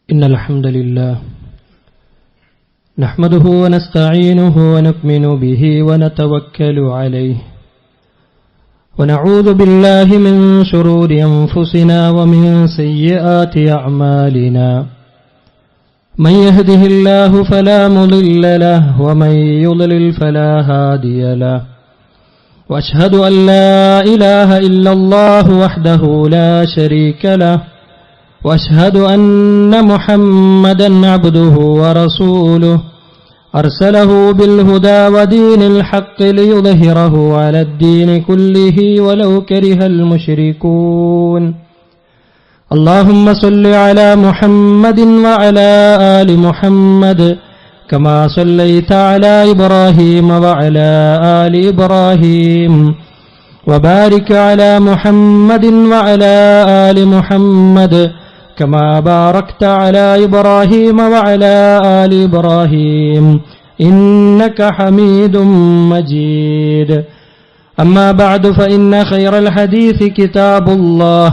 إن الحمد لله نحمده ونستعينه ونؤمن به ونتوكل عليه ونعوذ بالله من شرور أنفسنا ومن سيئات أعمالنا من يهده الله فلا مضل له ومن يضلل فلا هادي له وأشهد أن لا إله إلا الله وحده لا شريك له وأشهد أن محمدا عبده ورسوله أرسله بالهدى ودين الحق ليظهره على الدين كله ولو كره المشركون اللهم صل على محمد وعلى آل محمد كما صليت على إبراهيم وعلى آل إبراهيم وبارك على محمد وعلى آل محمد كما باركت على إبراهيم وعلى آل إبراهيم إنك حميد مجيد أما بعد فإن خير الحديث كتاب الله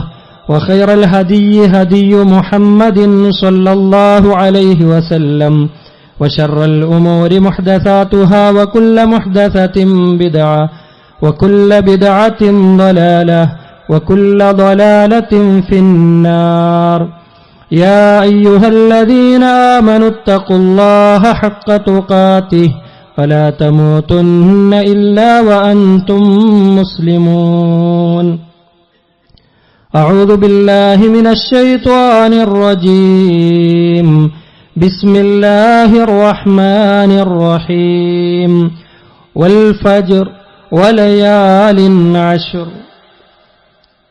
وخير الهدي هدي محمد صلى الله عليه وسلم وشر الأمور محدثاتها وكل محدثة بدعة وكل بدعة ضلالة وكل ضلالة في النار يا أيها الذين آمنوا اتقوا الله حق تقاته ولا تموتن إلا وأنتم مسلمون أعوذ بالله من الشيطان الرجيم بسم الله الرحمن الرحيم والفجر وليال عشر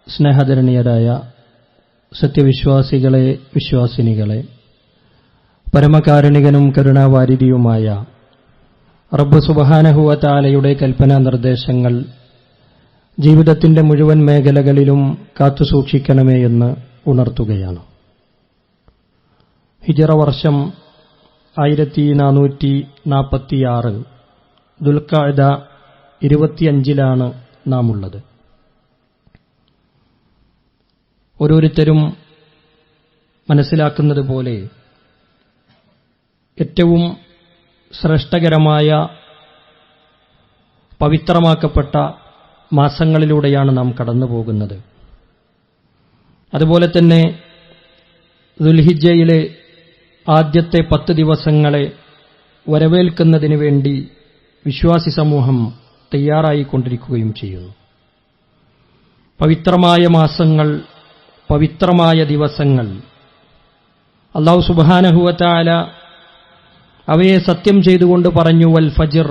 സ്നേഹധരണീയരായ സത്യവിശ്വാസികളെ, വിശ്വാസിനികളെ, പരമകാരുണികനും കരുണാവാരിധിയുമായ റബ്ബ് സുബ്ഹാനഹു വ തആലയുടെ കൽപ്പനാ നിർദ്ദേശങ്ങൾ ജീവിതത്തിന്റെ മുഴുവൻ മേഖലകളിലും കാത്തുസൂക്ഷിക്കണമേ എന്ന് ഉണർത്തുകയാണ്. ഹിജറ വർഷം 1446 ദുൽഖഅദ 25 നാം ഉള്ളത്. ഓരോരുത്തരും മനസ്സിലാക്കുന്നത് പോലെ ഏറ്റവും ശ്രേഷ്ഠകരമായ പവിത്രമാക്കപ്പെട്ട മാസങ്ങളിലൂടെയാണ് നാം കടന്നു പോകുന്നത്. അതുപോലെ തന്നെ ദുൽഹിജ്ജയിലെ ആദ്യത്തെ 10 ദിവസങ്ങളെ വരവേൽക്കുന്നതിന് വേണ്ടി വിശ്വാസി സമൂഹം തയ്യാറായിക്കൊണ്ടിരിക്കുകയും ചെയ്യുന്നു. പവിത്രമായ മാസങ്ങൾ, പവിത്രമായ ദിവസങ്ങൾ, അല്ലാഹു സുബ്ഹാനഹു വ തആല അവയെ സത്യം ചെയ്തുകൊണ്ട് പറഞ്ഞു, വൽ ഫജ്ർ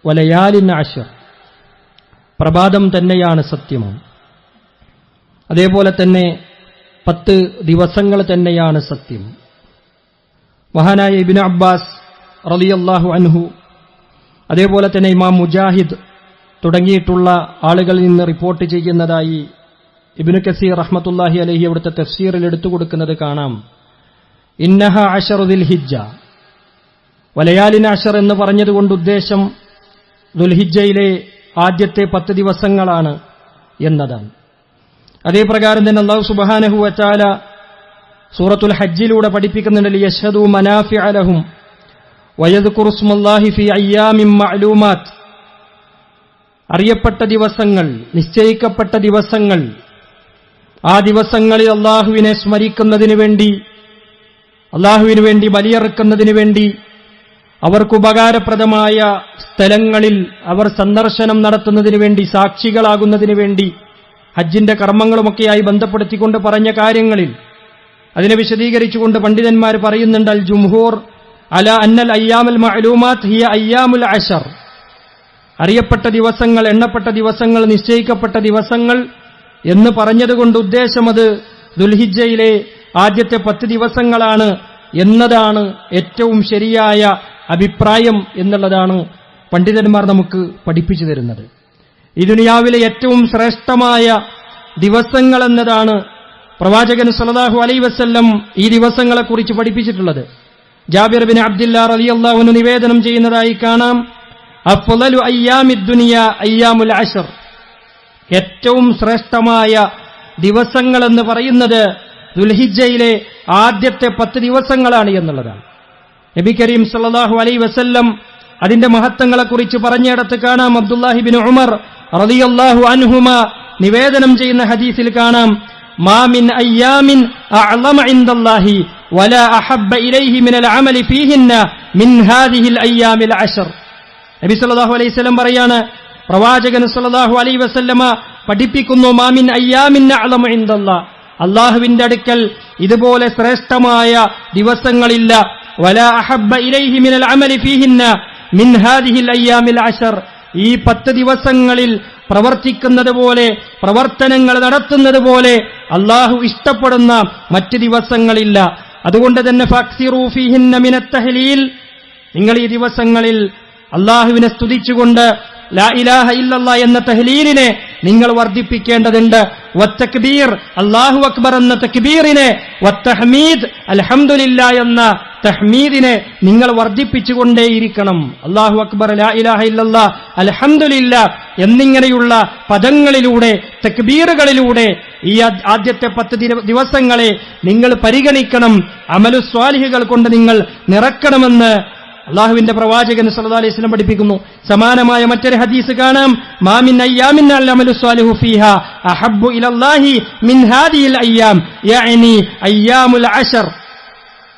വലയാലിൻ അശ്ർ, പ്രഭാതം തന്നെയാണ് സത്യം. അതേപോലെ തന്നെ 10 ദിവസങ്ങൾ തന്നെയാണ് സത്യം. മഹാനായ ഇബ്നു അബ്ബാസ് റളിയല്ലാഹു അൻഹു, അതേപോലെ തന്നെ ഇമാം മുജാഹിദ് തുടങ്ങിയിട്ടുള്ള ആളുകളിൽ നിന്ന് റിപ്പോർട്ട് ചെയ്യുന്നതായി ഇബ്നു കസീർ റഹ്മത്തുള്ളാഹി അലൈഹി അവിടുത്തെ തഫ്സീറിൽ എടുത്തു കൊടുക്കുന്നത് കാണാം. ഇന്നഹ അശറു ദുൽഹിജ്ജ, വലയാലിൻ അശർ എന്ന് പറഞ്ഞതുകൊണ്ട് ഉദ്ദേശം ദുൽഹിജ്ജയിലെ ആദ്യത്തെ 10 ദിവസങ്ങളാണ് എന്നതാണ്. അതേപ്രകാരം തന്നെ അല്ലാഹു സുബ്ഹാനഹു വ തആല സൂറത്തുൽ ഹജ്ജിലൂടെ പഠിപ്പിക്കുന്നുണ്ട്, ലിയശ്ഹദൂ മനാഫിഅ ലഹും വയദ്കുറു സ്മല്ലാഹി ഫീ അയ്യാമിൻ മഅലൂമാത്ത്, അറിയപ്പെട്ട ദിവസങ്ങൾ, നിശ്ചയിക്കപ്പെട്ട ദിവസങ്ങൾ, ആ ദിവസങ്ങളിൽ അല്ലാഹുവിനെ സ്മരിക്കുന്നതിനു വേണ്ടി, അല്ലാഹുവിനു വേണ്ടി ബലിയറുക്കുന്നതിനു വേണ്ടി, അവർക്ക് ഉപകാരപ്രദമായ സ്ഥലങ്ങളിൽ അവർ സന്ദർശനം നടത്തുന്നതിനു വേണ്ടി, സാക്ഷികളാകുന്നതിനു വേണ്ടി, ഹജ്ജിന്റെ കർമ്മങ്ങളുമൊക്കെയായി ബന്ധപ്പെടുത്തിക്കൊണ്ട് പറഞ്ഞ കാര്യങ്ങളിൽ അതിനെ വിശദീകരിച്ചുകൊണ്ട് പണ്ഡിതന്മാർ പറയുന്നുണ്ട്, അൽ ജുംഹൂർ അല അന്നൽ അയ്യാമുൽ മഅലൂമാത്ത് ഹിയ അയ്യാമുൽ അശർ, അറിയപ്പെട്ട ദിവസങ്ങൾ, എണ്ണപ്പെട്ട ദിവസങ്ങൾ, നിശ്ചയിക്കപ്പെട്ട ദിവസങ്ങൾ എന്ന് പറഞ്ഞതുകൊണ്ട് ഉദ്ദേശം അത് ദുൽഹിജ്ജയിലെ ആദ്യത്തെ 10 ദിവസങ്ങളാണ് എന്നതാണ് ഏറ്റവും ശരിയായ അഭിപ്രായം എന്നുള്ളതാണ് പണ്ഡിതന്മാർ നമുക്ക് പഠിപ്പിച്ചു തരുന്നത്. ഈ ദുനിയാവിലെ ഏറ്റവും ശ്രേഷ്ഠമായ ദിവസങ്ങൾ എന്നതാണ് പ്രവാചകൻ സല്ലല്ലാഹു അലൈഹി വസല്ലം ഈ ദിവസങ്ങളെക്കുറിച്ച് പഠിപ്പിച്ചിട്ടുള്ളത്. ജാബിർ ബിൻ അബ്ദുല്ലാ റളിയല്ലാഹു അൻഹു നിവേദനം ചെയ്യുന്നതായി കാണാം, അഫ്ളലു അയ്യാമിദ് ദുനിയ അയ്യാമുൽ അശ്ർ, ഏറ്റവും ശ്രേഷ്ഠമായ ദിവസങ്ങളെന്ന് പറയുന്നത് ദുൽഹിജ്ജയിലെ ആദ്യത്തെ 10 ദിവസങ്ങളാണ് എന്നുള്ളതാണ്. നബി കരീം സല്ലല്ലാഹു അലൈഹി വസല്ലം അതിന്റെ മഹത്വങ്ങളെക്കുറിച്ച് പറഞ്ഞിടത്ത് കാണാം. അബ്ദുല്ലാഹി ഇബ്നു ഉമർ റളിയല്ലാഹു അൻഹുമ നിവേദനം ചെയ്യുന്ന ഹദീസിൽ കാണാം, മാ മിൻ അയ്യാമിൻ അഅ്ലമ ഇൻദല്ലാഹി വലാ അഹബ്ബ ഇലൈഹി മിനൽ അമലി ഫീഹിന്ന മിൻ ഹാദിഹിൽ അയ്യാമിൽ അശർ. നബി സല്ലല്ലാഹു അലൈഹി വസല്ലം പറയാണ്, പ്രവാചകൻ സല്ലല്ലാഹു അലൈഹി വസല്ലമ പഠിപ്പിക്കുന്നു, മാ മിൻ അയ്യാമിൻ അഅ്ലമ ഇൻദല്ലാഹ്, അല്ലാഹുവിന്റെ അടുക്കൽ ഇതുപോലെ ശ്രേഷ്ഠമായ ദിവസങ്ങളില്ല. വലാ അഹബ്ബ ഇലൈഹി മിനൽ അമലി ഫീഹിന്ന മിൻ ഹാദിഹിൽ അയ്യാമിൽ അശർ, ഈ 10 ദിവസങ്ങളിൽ പ്രവർത്തിക്കുന്നത് പോലെ, പ്രവർത്തനങ്ങൾ നടത്തുന്നത് പോലെ അല്ലാഹു ഇഷ്ടപ്പെടുന്ന മറ്റ് ദിവസങ്ങളില്ല. അതുകൊണ്ട് തന്നെ ഫക്സിറൂ ഫീഹിന്ന മിനത്ത് തഹ്ലീൽ, നിങ്ങൾ ഈ ദിവസങ്ങളിൽ അല്ലാഹുവിനെ സ്തുതിച്ചുകൊണ്ട് ലാ ഇലാഹ ഇല്ലല്ലാഹ് എന്ന തഹ്ലീലിനെ നിങ്ങൾ വർദ്ധിപ്പിക്കേണ്ടതുണ്ട്. വത്തക്ബീർ, അല്ലാഹു അക്ബർ എന്ന തക്ബീറിനെ, വത്തഹ്മീദ്, അൽഹംദുലില്ലാഹ് എന്ന തഹ്മീദിനെ നിങ്ങൾ വർദ്ധിപ്പിച്ചുകൊണ്ടേയിരിക്കണം. അല്ലാഹു അക്ബർ, ലാ ഇലാഹ ഇല്ലല്ലാഹ്, അൽഹംദുലില്ലാഹ് എന്നിങ്ങനെയുള്ള പദങ്ങളിലൂടെ, തക്ബീറുകളിലൂടെ ഈ ആദ്യത്തെ 10 ദിവസങ്ങളെ നിങ്ങൾ പരിഗണിക്കണം. അമലു സ്വാലിഹുകൾ കൊണ്ട് നിങ്ങൾ നിറക്കണമെന്ന് അല്ലാഹുവിന്റെ പ്രവാചകൻ സല്ലല്ലാഹു അലൈഹി വസല്ലം പഠിപ്പിക്കുന്നു. സമാനമായ മറ്റൊരു ഹദീസ് കാണാം, മാ മിൻ അയ്യാമിൻ അൽഅമലു സ്വാലിഹു ഫീഹാ അഹബ്ബു ഇലല്ലാഹി മിൻ ഹാദിഹിൽ അയ്യാം, യഅനി അയ്യാമുൽ അശർ.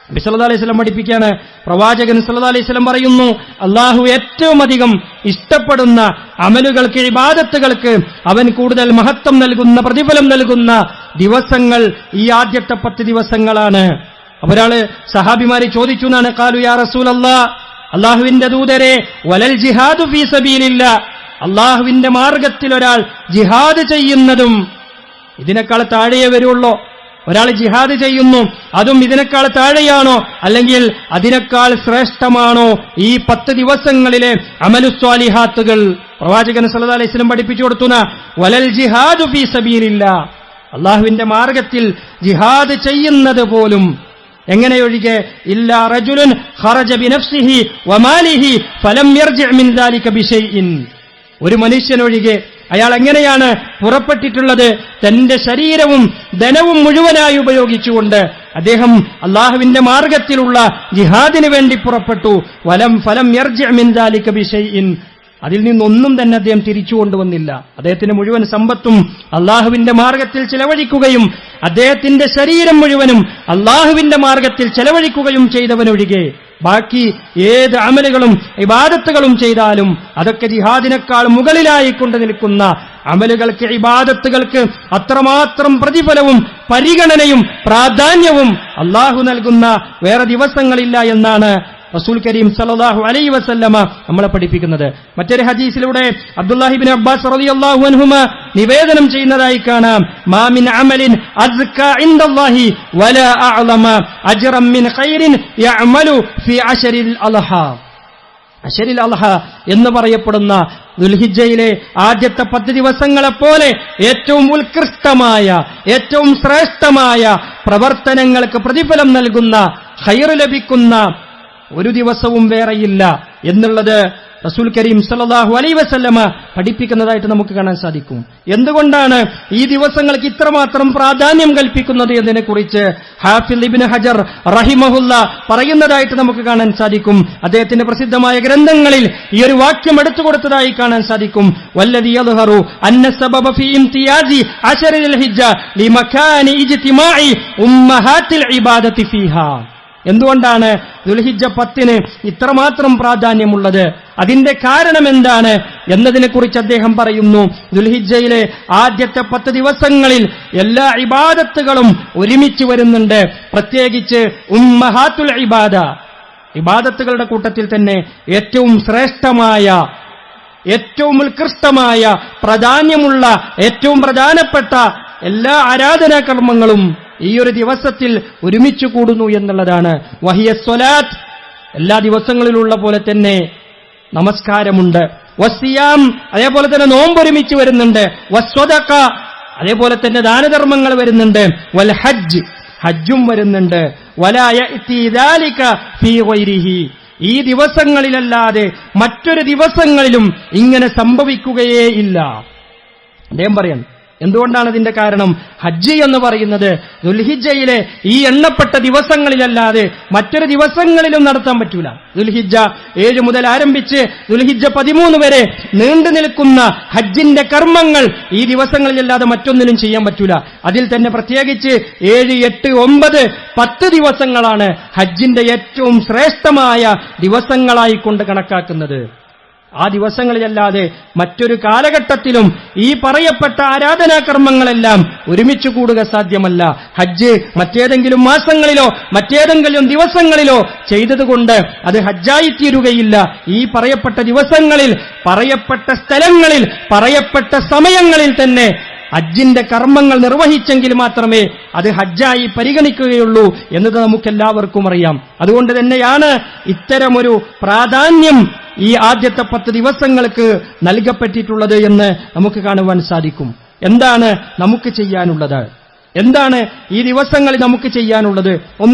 നബി സല്ലല്ലാഹു അലൈഹി വസല്ലം പഠിപ്പിക്കുകയാണ്, പ്രവാചകൻ സല്ലല്ലാഹു അലൈഹി വസല്ലം പറയുന്നു, അല്ലാഹു ഏറ്റവും അധികം ഇഷ്ടപ്പെടുന്ന അമലുകൾക്ക്, ഇബാദത്തുകൾക്ക് അവൻ കൂടുതൽ മഹത്വം നൽകുന്ന, പ്രതിഫലം നൽകുന്ന ദിവസങ്ങൾ ഈ ആദ്യത്തെ 10 ദിവസങ്ങളാണ്. ഒരാള് സഹാബിമാരെ ചോദിച്ചു എന്നാണ്, ഖാലു യാ റസൂലല്ലാഹ്, അല്ലാഹുവിന്റെ ദൂതരെ, വലൽ ജിഹാദു ഫീ സബീലില്ലാഹ്, അല്ലാഹുവിന്റെ മാർഗത്തിൽ ഒരാൾ ജിഹാദ് ചെയ്യുന്നതും ഇതിനേക്കാൾ താഴെയേ വരുള്ളൂ. ഒരാൾ ജിഹാദ് ചെയ്യുന്നു, അതും ഇതിനേക്കാൾ താഴെയാണോ, അല്ലെങ്കിൽ അതിനേക്കാൾ ശ്രേഷ്ഠമാണോ ഈ 10 ദിവസങ്ങളിലെ അമലുസ്വാലിഹാത്തുകൾ? പ്രവാചകൻ സല്ലല്ലാഹു അലൈഹി വസല്ലം പഠിപ്പിച്ചു കൊടുത്തുന്ന വലൽ ജിഹാദു ഫീ സബീലില്ലാഹ്, അല്ലാഹുവിന്റെ മാർഗത്തിൽ ജിഹാദ് ചെയ്യുന്നത് പോലും എങ്ങനെയൊഴികെ, ഇല്ലാ റജുലുൻ ഖറജ ബിനഫ്സിഹി വമാലിഹി ഫലം യർജി മിൻ ദാലിക ബിശൈഇൻ, ഒരു മനുഷ്യനൊഴികെ അയാൾ എങ്ങനെയാണ് പുറപ്പെട്ടിട്ടുള്ളത്? തന്റെ ശരീരവും ധനവും മുഴുവനായി ഉപയോഗിച്ചുകൊണ്ട് അദ്ദേഹം അല്ലാഹുവിന്റെ മാർഗത്തിലുള്ള ജിഹാദിന് വേണ്ടി പുറപ്പെട്ടു. ഫലം യർജി മിൻ ദാലിക ബിശൈഇൻ, അതിൽ നിന്നൊന്നും തന്നെ അദ്ദേഹം തിരിച്ചു കൊണ്ടുവന്നില്ല. അദ്ദേഹത്തിന്റെ മുഴുവൻ സമ്പത്തും അല്ലാഹുവിന്റെ മാർഗത്തിൽ ചെലവഴിക്കുകയും അദ്ദേഹത്തിന്റെ ശരീരം മുഴുവനും അല്ലാഹുവിന്റെ മാർഗത്തിൽ ചെലവഴിക്കുകയും ചെയ്തവനൊഴികെ ബാക്കി ഏത് അമലുകളും ഇബാദത്തുകളും ചെയ്താലും അതൊക്കെ ജിഹാദിനേക്കാൾ മുകളിലായി കൊണ്ടു നിൽക്കുന്ന അമലുകൾക്ക്, ഇബാദത്തുകൾക്ക് അത്രമാത്രം പ്രതിഫലവും പരിഗണനയും പ്രാധാന്യവും അല്ലാഹു നൽകുന്ന വേറെ ദിവസങ്ങളില്ല എന്നാണ് റസൂൽ കരീം സല്ലല്ലാഹു അലൈഹി വസല്ലമ നമ്മളെ പഠിപ്പിക്കുന്നത്. മറ്റൊരു ഹദീസിലൂടെ അബ്ദുല്ലാഹി ഇബ്നു അബ്ബാസ് റളിയല്ലാഹു അൻഹുമ നിവേദനം ചെയ്യുന്നതായി കാണാം, മാ മിൻ അമലിൻ അസ്കാ ഇൻദല്ലാഹി വലാ അഅ്ലമ അജ്റൻ മിൻ ഖൈറിൻ യഅമലു ഫീ അശരിൽ അൽഹ. അശരിൽ അൽഹ എന്ന് പറയപ്പെടുന്ന ദുൽഹിജ്ജയിലെ ആദ്യത്തെ 10 ദിവസങ്ങളെപ്പോലെ ഏറ്റവും ഉത്കൃഷ്ടമായ, ഏറ്റവും ശ്രേഷ്ഠമായ പ്രവർത്തനങ്ങൾക്ക് പ്രതിഫലം നൽകുന്ന, ഖൈർ ലഭിക്കുന്ന ഒരു ദിവസവും വേറെയില്ല എന്നുള്ളത് റസൂൽ കരീം സല്ലല്ലാഹു അലൈഹി വസല്ലമ പഠിപ്പിക്കുന്നതായിട്ട് നമുക്ക് കാണാൻ സാധിക്കും. എന്തുകൊണ്ടാണ് ഈ ദിവസങ്ങൾക്ക് ഇത്രമാത്രം പ്രാധാന്യം കൽപ്പിക്കുന്നത് എന്നതിനെക്കുറിച്ച് ഹാഫിദ് ഇബ്നു ഹജർ റഹിമഹുല്ല പറയുന്നതായിട്ട് നമുക്ക് കാണാൻ സാധിക്കും. അദ്ദേഹത്തിന്റെ പ്രസിദ്ധമായ ഗ്രന്ഥങ്ങളിൽ ഈ ഒരു വാക്യം എടുത്തു കൊടുത്തതായി കാണാൻ സാധിക്കും. വല്ലദി യദ്ഹറു അന്ന സബബ ഫീ ഇംതിയാസി അശറിൽ ഹിജ്ജ ലിമകാനി ഇജ്തിമാഇ ഉമ്മഹാത്തിൽ ഇബാദത്തി ഫീഹാ. എന്തുകൊണ്ടാണ് ദുൽഹിജ്ജ 10 ഇത്രമാത്രം പ്രാധാന്യമുള്ളത്, അതിന്റെ കാരണം എന്താണ് എന്നതിനെക്കുറിച്ച് അദ്ദേഹം പറയുന്നു. ദുൽഹിജ്ജയിലെ ആദ്യത്തെ 10 ദിവസങ്ങളിൽ എല്ലാ ഇബാദത്തുകളും ഒരുമിച്ച് വരുന്നുണ്ട്. പ്രത്യേകിച്ച് ഉമ്മഹാത്തുൽ ഇബാദ, ഇബാദത്തുകളുടെ കൂട്ടത്തിൽ തന്നെ ഏറ്റവും ശ്രേഷ്ഠമായ, ഏറ്റവും ഉത്കൃഷ്ടമായ, പ്രാധാന്യമുള്ള, ഏറ്റവും പ്രധാനപ്പെട്ട എല്ലാ ആരാധനാകർമ്മങ്ങളും ഈ ഒരു ദിവസത്തിൽ ഒരുമിച്ച് കൂടുന്നു എന്നുള്ളതാണ്. വഹിയ സ്വലാത്ത്, എല്ലാ ദിവസങ്ങളിലുള്ള പോലെ തന്നെ നമസ്കാരമുണ്ട്. വസിയാം, അതേപോലെ തന്നെ നോമ്പ് ഒരുമിച്ച് വരുന്നുണ്ട്. വസ്വദഖ, അതേപോലെ തന്നെ ദാനധർമ്മങ്ങൾ വരുന്നുണ്ട്. വൽ ഹജ്ജ്, ഹജ്ജും വരുന്നുണ്ട്. വലാ യഅതി ദാലിക ഫീ ഗൈരിഹി, ഈ ദിവസങ്ങളിലല്ലാതെ മറ്റൊരു ദിവസങ്ങളിലും ഇങ്ങനെ സംഭവിക്കുകയേ ഇല്ല. അദ്ദേഹം പറയാൻ എന്തുകൊണ്ടാണ് അതിന്റെ കാരണം? ഹജ്ജ് എന്ന് പറയുന്നത് ദുൽഹിജ്ജയിലെ ഈ എണ്ണപ്പെട്ട ദിവസങ്ങളിലല്ലാതെ മറ്റൊരു ദിവസങ്ങളിലും നടത്താൻ പറ്റൂല. ദുൽഹിജ്ജ 7 മുതൽ ആരംഭിച്ച് ദുൽഹിജ്ജ 13 വരെ നീണ്ടു നിൽക്കുന്ന ഹജ്ജിന്റെ കർമ്മങ്ങൾ ഈ ദിവസങ്ങളിലല്ലാതെ മറ്റൊന്നിലും ചെയ്യാൻ പറ്റൂല. അതിൽ തന്നെ പ്രത്യേകിച്ച് 7, 8, 9, 10 ദിവസങ്ങളാണ് ഹജ്ജിന്റെ ഏറ്റവും ശ്രേഷ്ഠമായ ദിവസങ്ങളായിക്കൊണ്ട് കണക്കാക്കുന്നത്. ആ ദിവസങ്ങളിലല്ലാതെ മറ്റൊരു കാലഘട്ടത്തിലും ഈ പറയപ്പെട്ട ആരാധനാകർമ്മങ്ങളെല്ലാം ഒരുമിച്ച് കൂടുക സാധ്യമല്ല. ഹജ്ജ് മറ്റേതെങ്കിലും മാസങ്ങളിലോ മറ്റേതെങ്കിലും ദിവസങ്ങളിലോ ചെയ്തതുകൊണ്ട് അത് ഹജ്ജായിത്തീരുകയില്ല. ഈ പറയപ്പെട്ട ദിവസങ്ങളിൽ, പറയപ്പെട്ട സ്ഥലങ്ങളിൽ, പറയപ്പെട്ട സമയങ്ങളിൽ തന്നെ ഹജ്ജിന്റെ കർമ്മങ്ങൾ നിർവഹിച്ചെങ്കിൽ മാത്രമേ അത് ഹജ്ജായി പരിഗണിക്കുകയുള്ളൂ എന്നത് നമുക്കെല്ലാവർക്കും അറിയാം. അതുകൊണ്ട് തന്നെയാണ് ഇത്തരമൊരു പ്രാധാന്യം ഈ ആദ്യത്തെ 10 ദിവസങ്ങൾക്ക് നൽകപ്പെട്ടിട്ടുള്ളത് എന്ന് നമുക്ക് കാണുവാൻ സാധിക്കും. എന്താണ് നമുക്ക് ചെയ്യാനുള്ളത്? എന്താണ് ഈ ദിവസങ്ങളിൽ നമുക്ക് ചെയ്യാനുള്ളത്?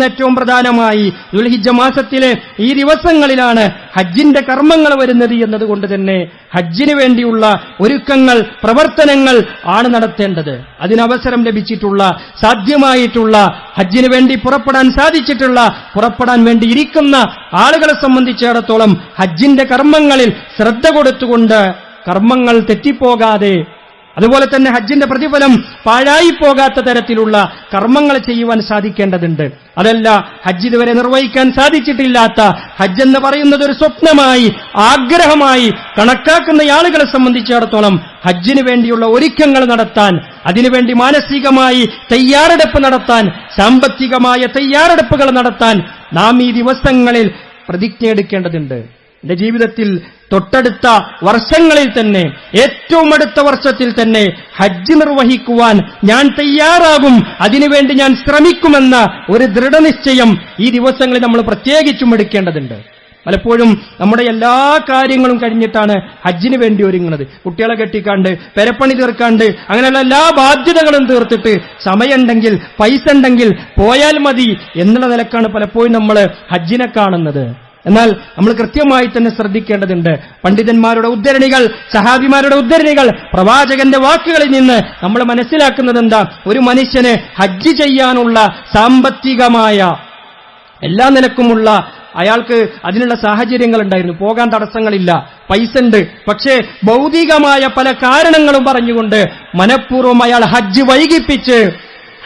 ഏറ്റവും പ്രധാനമായി ദുൽഹിജ്ജ മാസത്തിലെ ഈ ദിവസങ്ങളിലാണ് ഹജ്ജിന്റെ കർമ്മങ്ങൾ വരുന്നത് എന്നതുകൊണ്ട് തന്നെ ഹജ്ജിന് വേണ്ടിയുള്ള ഒരുക്കങ്ങൾ, പ്രവർത്തനങ്ങൾ ആണ് നടത്തേണ്ടത്. അതിനവസരം ലഭിച്ചിട്ടുള്ള, സാധ്യമായിട്ടുള്ള, ഹജ്ജിന് വേണ്ടി പുറപ്പെടാൻ സാധിച്ചിട്ടുള്ള, പുറപ്പെടാൻ വേണ്ടി ഇരിക്കുന്ന ആളുകളെ സംബന്ധിച്ചിടത്തോളം ഹജ്ജിന്റെ കർമ്മങ്ങളിൽ ശ്രദ്ധ കൊടുത്തുകൊണ്ട് കർമ്മങ്ങൾ തെറ്റിപ്പോകാതെ, അതുപോലെ തന്നെ ഹജ്ജിന്റെ പ്രതിഫലം പാഴായി പോകാത്ത തരത്തിലുള്ള കർമ്മങ്ങൾ ചെയ്യുവാൻ സാധിക്കേണ്ടതുണ്ട്. അതല്ല, ഹജ്ജ് ഇതുവരെ നിർവഹിക്കാൻ സാധിച്ചിട്ടില്ലാത്ത, ഹജ്ജ് എന്ന് പറയുന്നത് ഒരു സ്വപ്നമായി, ആഗ്രഹമായി കണക്കാക്കുന്ന ആളുകളെ സംബന്ധിച്ചിടത്തോളം ഹജ്ജിന് വേണ്ടിയുള്ള ഒരുക്കങ്ങൾ നടത്താൻ, അതിനുവേണ്ടി മാനസികമായി തയ്യാറെടുപ്പ് നടത്താൻ, സാമ്പത്തികമായ തയ്യാറെടുപ്പുകൾ നടത്താൻ നാം ഈ ദിവസങ്ങളിൽ പ്രതിജ്ഞയെടുക്കേണ്ടതുണ്ട്. എന്റെ ജീവിതത്തിൽ തൊട്ടടുത്ത വർഷങ്ങളിൽ തന്നെ, ഏറ്റവും അടുത്ത വർഷത്തിൽ തന്നെ ഹജ്ജ് നിർവഹിക്കുവാൻ ഞാൻ തയ്യാറാകും, അതിനുവേണ്ടി ഞാൻ ശ്രമിക്കുമെന്ന ഒരു ദൃഢനിശ്ചയം ഈ ദിവസങ്ങളിൽ നമ്മൾ പ്രത്യേകിച്ചും എടുക്കേണ്ടതുണ്ട്. പലപ്പോഴും നമ്മുടെ എല്ലാ കാര്യങ്ങളും കഴിഞ്ഞിട്ടാണ് ഹജ്ജിന് വേണ്ടി ഒരുങ്ങുന്നത്. കുട്ടികളെ കെട്ടിക്കാണ്ട്, പെരപ്പണി തീർക്കാണ്ട്, അങ്ങനെയുള്ള എല്ലാ ബാധ്യതകളും തീർത്തിട്ട് സമയമുണ്ടെങ്കിൽ, പൈസ ഉണ്ടെങ്കിൽ പോയാൽ മതി എന്നുള്ള നിലക്കാണ് പലപ്പോഴും നമ്മൾ ഹജ്ജിനെ കാണുന്നത്. എന്നാൽ നമ്മൾ കൃത്യമായി തന്നെ ശ്രദ്ധിക്കേണ്ടതുണ്ട്. പണ്ഡിതന്മാരുടെ ഉദ്ധരണികൾ, സഹാബിമാരുടെ ഉദ്ധരണികൾ, പ്രവാചകന്റെ വാക്കുകളിൽ നിന്ന് നമ്മൾ മനസ്സിലാക്കുന്നത് എന്താ? ഒരു മനുഷ്യന് ഹജ്ജ് ചെയ്യാനുള്ള സാമ്പത്തികമായ എല്ലാ നിലക്കുമുള്ള അയാൾക്ക് അതിനുള്ള സാഹചര്യങ്ങൾ ഉണ്ടായിരുന്നു, പോകാൻ തടസ്സങ്ങളില്ല, പൈസ ഉണ്ട്. പക്ഷേ ഭൗതികമായ പല കാരണങ്ങളും പറഞ്ഞുകൊണ്ട് മനഃപൂർവ്വം അയാൾ ഹജ്ജ് വൈകിപ്പിച്ച്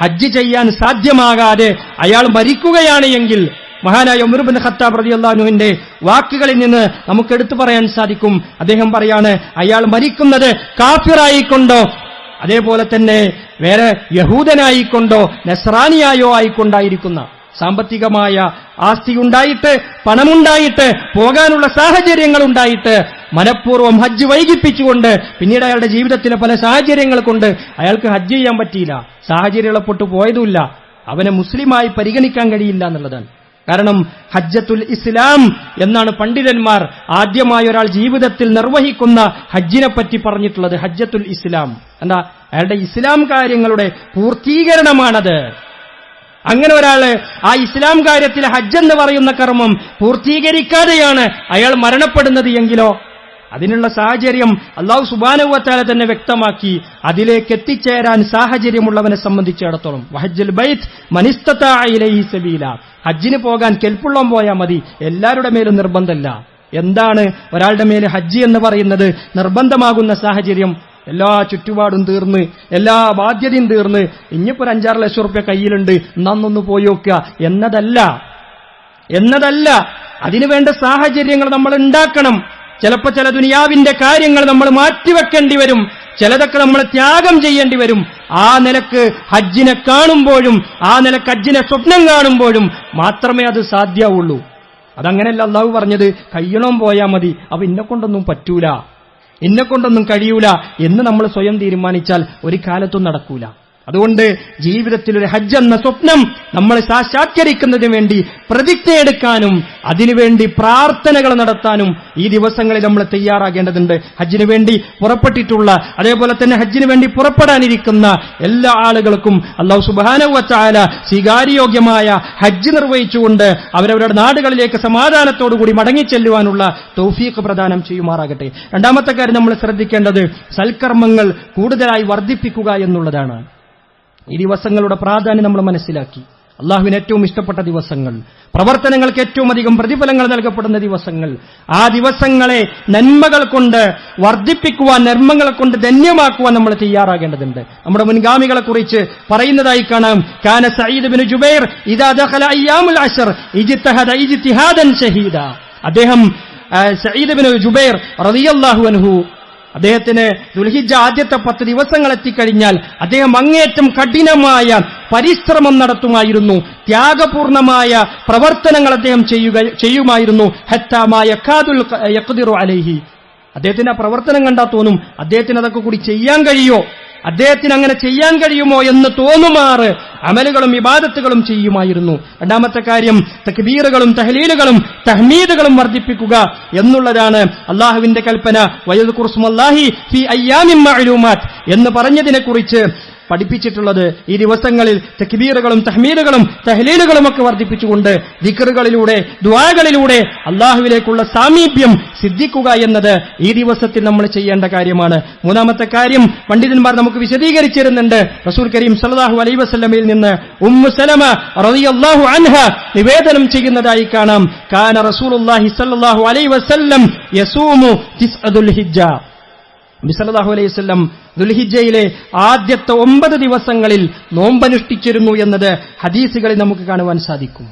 ഹജ്ജ് ചെയ്യാൻ സാധ്യമാകാതെ അയാൾ മരിക്കുകയാണ് എങ്കിൽ മഹാനായ ഉമർ ഇബ്നു ഖത്താബ് റളിയല്ലാഹു അൻഹുവിന്റെ വാക്കുകളിൽ നിന്ന് നമുക്ക് എടുത്തു പറയാൻ സാധിക്കും. അദ്ദേഹം പറയാണ്, അയാൾ മരിക്കുന്നത് കാഫിറായിക്കൊണ്ടോ അതേപോലെ തന്നെ വേറെ യഹൂദനായിക്കൊണ്ടോ നസ്രാനിയായോ ആയിക്കൊണ്ടായിരിക്കുന്ന, സാമ്പത്തികമായ ആസ്തിയുണ്ടായിട്ട്, പണമുണ്ടായിട്ട്, പോകാനുള്ള സാഹചര്യങ്ങൾ ഉണ്ടായിട്ട് മനഃപൂർവ്വം ഹജ്ജ് വൈകിപ്പിച്ചുകൊണ്ട് പിന്നീട് അയാളുടെ ജീവിതത്തിലെ പല സാഹചര്യങ്ങൾ കൊണ്ട് അയാൾക്ക് ഹജ്ജ് ചെയ്യാൻ പറ്റിയില്ല, സാഹചര്യങ്ങളെപ്പെട്ടു പോയതുമില്ല, അവനെ മുസ്ലിമായി പരിഗണിക്കാൻ കഴിയില്ല എന്നുള്ളതാണ്. കാരണം ഹജ്ജത്തുൽ ഇസ്ലാം എന്നാണ് പണ്ഡിതന്മാർ ആദ്യമായി ഒരാൾ ജീവിതത്തിൽ നിർവഹിക്കുന്ന ഹജ്ജിനെ പറ്റി പറഞ്ഞിട്ടുള്ളത്. ഹജ്ജത്തുൽ ഇസ്ലാം എന്താ? അയാളുടെ ഇസ്ലാം കാര്യങ്ങളുടെ പൂർത്തീകരണമാണത്. അങ്ങനെ ഒരാള് ആ ഇസ്ലാം കാര്യത്തിൽ ഹജ്ജ് എന്ന് പറയുന്ന കർമ്മം പൂർത്തീകരിക്കാതെയാണ് അയാൾ മരണപ്പെടുന്നത് എങ്കിലോ അതിനുള്ള സാഹചര്യം അല്ലാഹു സുബ്ഹാനഹു വ തആല തന്നെ വ്യക്തമാക്കി. അതിലേക്ക് എത്തിച്ചേരാൻ സാഹചര്യമുള്ളവനെ സംബന്ധിച്ചിടത്തോളം വഹജ്ജുൽ ബൈത്ത് മനിസ്തതാഅ ഇലൈഹി സബീല, ഹജ്ജിന് പോകാൻ കെൽപ്പുള്ളവൻ പോയാൽ മതി, എല്ലാവരുടെ മേലും നിർബന്ധമല്ല. എന്താണ് ഒരാളുടെ മേൽ ഹജ്ജ് എന്ന് പറയുന്നത്? നിർബന്ധമാകുന്ന സാഹചര്യം എല്ലാ ചുറ്റുപാടും തീർന്ന്, എല്ലാ ബാധ്യതയും തീർന്ന്, ഇനിയിപ്പോ 5-6 ലക്ഷം റുപ്യ കയ്യിലുണ്ട്, നന്നൊന്ന് പോയി നോക്കുക എന്നതല്ല. അതിനുവേണ്ട സാഹചര്യങ്ങൾ നമ്മൾ ഉണ്ടാക്കണം. ചിലപ്പോ ചില ദുനിയാവിന്റെ കാര്യങ്ങൾ നമ്മൾ മാറ്റിവെക്കേണ്ടി വരും, ചിലതൊക്കെ നമ്മൾ ത്യാഗം ചെയ്യേണ്ടി വരും. ആ നിലക്ക് ഹജ്ജിനെ കാണുമ്പോഴും, ആ നിലക്ക് ഹജ്ജിനെ സ്വപ്നം കാണുമ്പോഴും മാത്രമേ അത് സാധ്യമാവുള്ളൂ. അതങ്ങനെയല്ല അള്ളാഹു പറഞ്ഞത്, കയ്യണം പോയാൽ മതി, അപ്പൊ ഇന്നെക്കൊണ്ടൊന്നും പറ്റൂല, ഇന്നെക്കൊണ്ടൊന്നും കഴിയൂല എന്ന് നമ്മൾ സ്വയം തീരുമാനിച്ചാൽ ഒരു കാലത്തും നടക്കൂല. അതുകൊണ്ട് ജീവിതത്തിൽ ഒരു ഹജ്ജ് എന്ന സ്വപ്നം നമ്മൾ സാക്ഷാത്കരിക്കുന്നതിന് വേണ്ടി പ്രതിജ്ഞയെടുക്കാനും അതിനുവേണ്ടി പ്രാർത്ഥനകൾ നടത്താനും ഈ ദിവസങ്ങളിൽ നമ്മൾ തയ്യാറാകേണ്ടതുണ്ട്. ഹജ്ജിന് വേണ്ടി പുറപ്പെട്ടിട്ടുള്ള, അതേപോലെ തന്നെ ഹജ്ജിന് വേണ്ടി പുറപ്പെടാനിരിക്കുന്ന എല്ലാ ആളുകൾക്കും അല്ലാഹു സുബ്ഹാനഹു വ തആല സ്വീകാര്യോഗ്യമായ ഹജ്ജ് നിർവഹിച്ചുകൊണ്ട് അവരവരുടെ നാടുകളിലേക്ക് സമാധാനത്തോടുകൂടി മടങ്ങിച്ചെല്ലുവാനുള്ള തൗഫീഖ് പ്രദാനം ചെയ്യുമാറാകട്ടെ. രണ്ടാമത്തെ കാര്യം നമ്മൾ ശ്രദ്ധിക്കേണ്ടത് സൽക്കർമ്മങ്ങൾ കൂടുതലായി വർദ്ധിപ്പിക്കുക എന്നുള്ളതാണ്. ഈ ദിവസങ്ങളുടെ പ്രാധാന്യം നമ്മൾ മനസ്സിലാക്കി. അള്ളാഹുവിന് ഏറ്റവും ഇഷ്ടപ്പെട്ട ദിവസങ്ങൾ, പ്രവർത്തനങ്ങൾക്ക് ഏറ്റവും അധികം പ്രതിഫലങ്ങൾ നൽകപ്പെടുന്ന ദിവസങ്ങൾ, ആ ദിവസങ്ങളെ നന്മകൾ കൊണ്ട് വർദ്ധിപ്പിക്കുവാൻ, നന്മകളെ കൊണ്ട് ധന്യമാക്കുവാൻ നമ്മൾ തയ്യാറാകേണ്ടതുണ്ട്. നമ്മുടെ മുൻഗാമികളെ കുറിച്ച് പറയുന്നതായി കാണാം, കാന സഈദ് ഇബ്നു ജുബൈർ ഇദാ ദഖല അയ്യാമുൽ അശ്ർ ഇജ്തഹദ ഇജ്തിഹാദൻ ഷഹീദ. അദ്ദേഹം സഈദ് ഇബ്നു ജുബൈർ റളിയല്ലാഹു അൻഹു, അദ്ദേഹത്തിന് ദുൽഹിജ്ജ ആദ്യത്തെ 10 ദിവസങ്ങൾ എത്തിക്കഴിഞ്ഞാൽ അദ്ദേഹം അങ്ങേയറ്റം കഠിനമായ പരിശ്രമം നടത്തുമായിരുന്നു. ത്യാഗപൂർണമായ പ്രവർത്തനങ്ങൾ അദ്ദേഹം ചെയ്യുമായിരുന്നു. ഹത്താ മാ യഖ്ദിറു അലൈഹി. അദ്ദേഹത്തിന്റെ ആ പ്രവർത്തനം കണ്ടാൽ തോന്നും അദ്ദേഹത്തിന് അതൊക്കെ കൂടി ചെയ്യാൻ കഴിയോ, അദ്ദേഹത്തിന് അങ്ങനെ ചെയ്യാൻ കഴിയുമോ എന്ന് തോന്നുമാറ് അമലുകളും ഇബാദത്തുകളും ചെയ്യുമായിരുന്നു. രണ്ടാമത്തെ കാര്യം തക്ബീറുകളും തഹ്ലീലുകളും തഹ്മീദുകളും വർദ്ധിപ്പിക്കുക എന്നുള്ളതാണ്. അള്ളാഹുവിന്റെ കൽപ്പന വയദ്കുറു സ്മല്ലാഹി ഫീ അയ്യാമിൻ മഅലൂമാത്ത് എന്ന് പറഞ്ഞതിനെക്കുറിച്ച് പഠിപ്പിച്ചിട്ടുള്ളത്. ഈ ദിവസങ്ങളിൽ തക്ബീറുകളും തഹ്മീദുകളും തഹ്ലീലുകളും ഒക്കെ വർദ്ധിപ്പിച്ചുകൊണ്ട് ദിക്റുകളിലൂടെ ദുആകളിലൂടെ അള്ളാഹുവിലേക്കുള്ള സാമീപ്യം സിദ്ധിക്കുക എന്നത് ഈ ദിവസത്തിൽ നമ്മൾ ചെയ്യേണ്ട കാര്യമാണ്. മൂന്നാമത്തെ കാര്യം പണ്ഡിതന്മാർ നമുക്ക് വിശദീകരിച്ചിരുന്നുണ്ട്. റസൂൽ കരീം സല്ലല്ലാഹു അലൈഹി വസല്ലമയിൽ നിന്ന് ഉമ്മു സലമ റളിയല്ലാഹു അൻഹ നിവേദനം ചെയ്യുന്നതായി കാണാം, കാന റസൂലുള്ളാഹി സല്ലല്ലാഹു അലൈഹി വസല്ലം യസൂമു തിസ്അദുൽ ഹിജ്ജ. നബി സല്ലല്ലാഹു അലൈഹി വസല്ലം ദുൽഹിജ്ജയിലെ ആദ്യത്തെ 9 ദിവസങ്ങളിൽ നോമ്പനുഷ്ഠിച്ചിരുന്നു എന്നത് ഹദീസുകളിൽ നമുക്ക് കാണുവാൻ സാധിക്കും.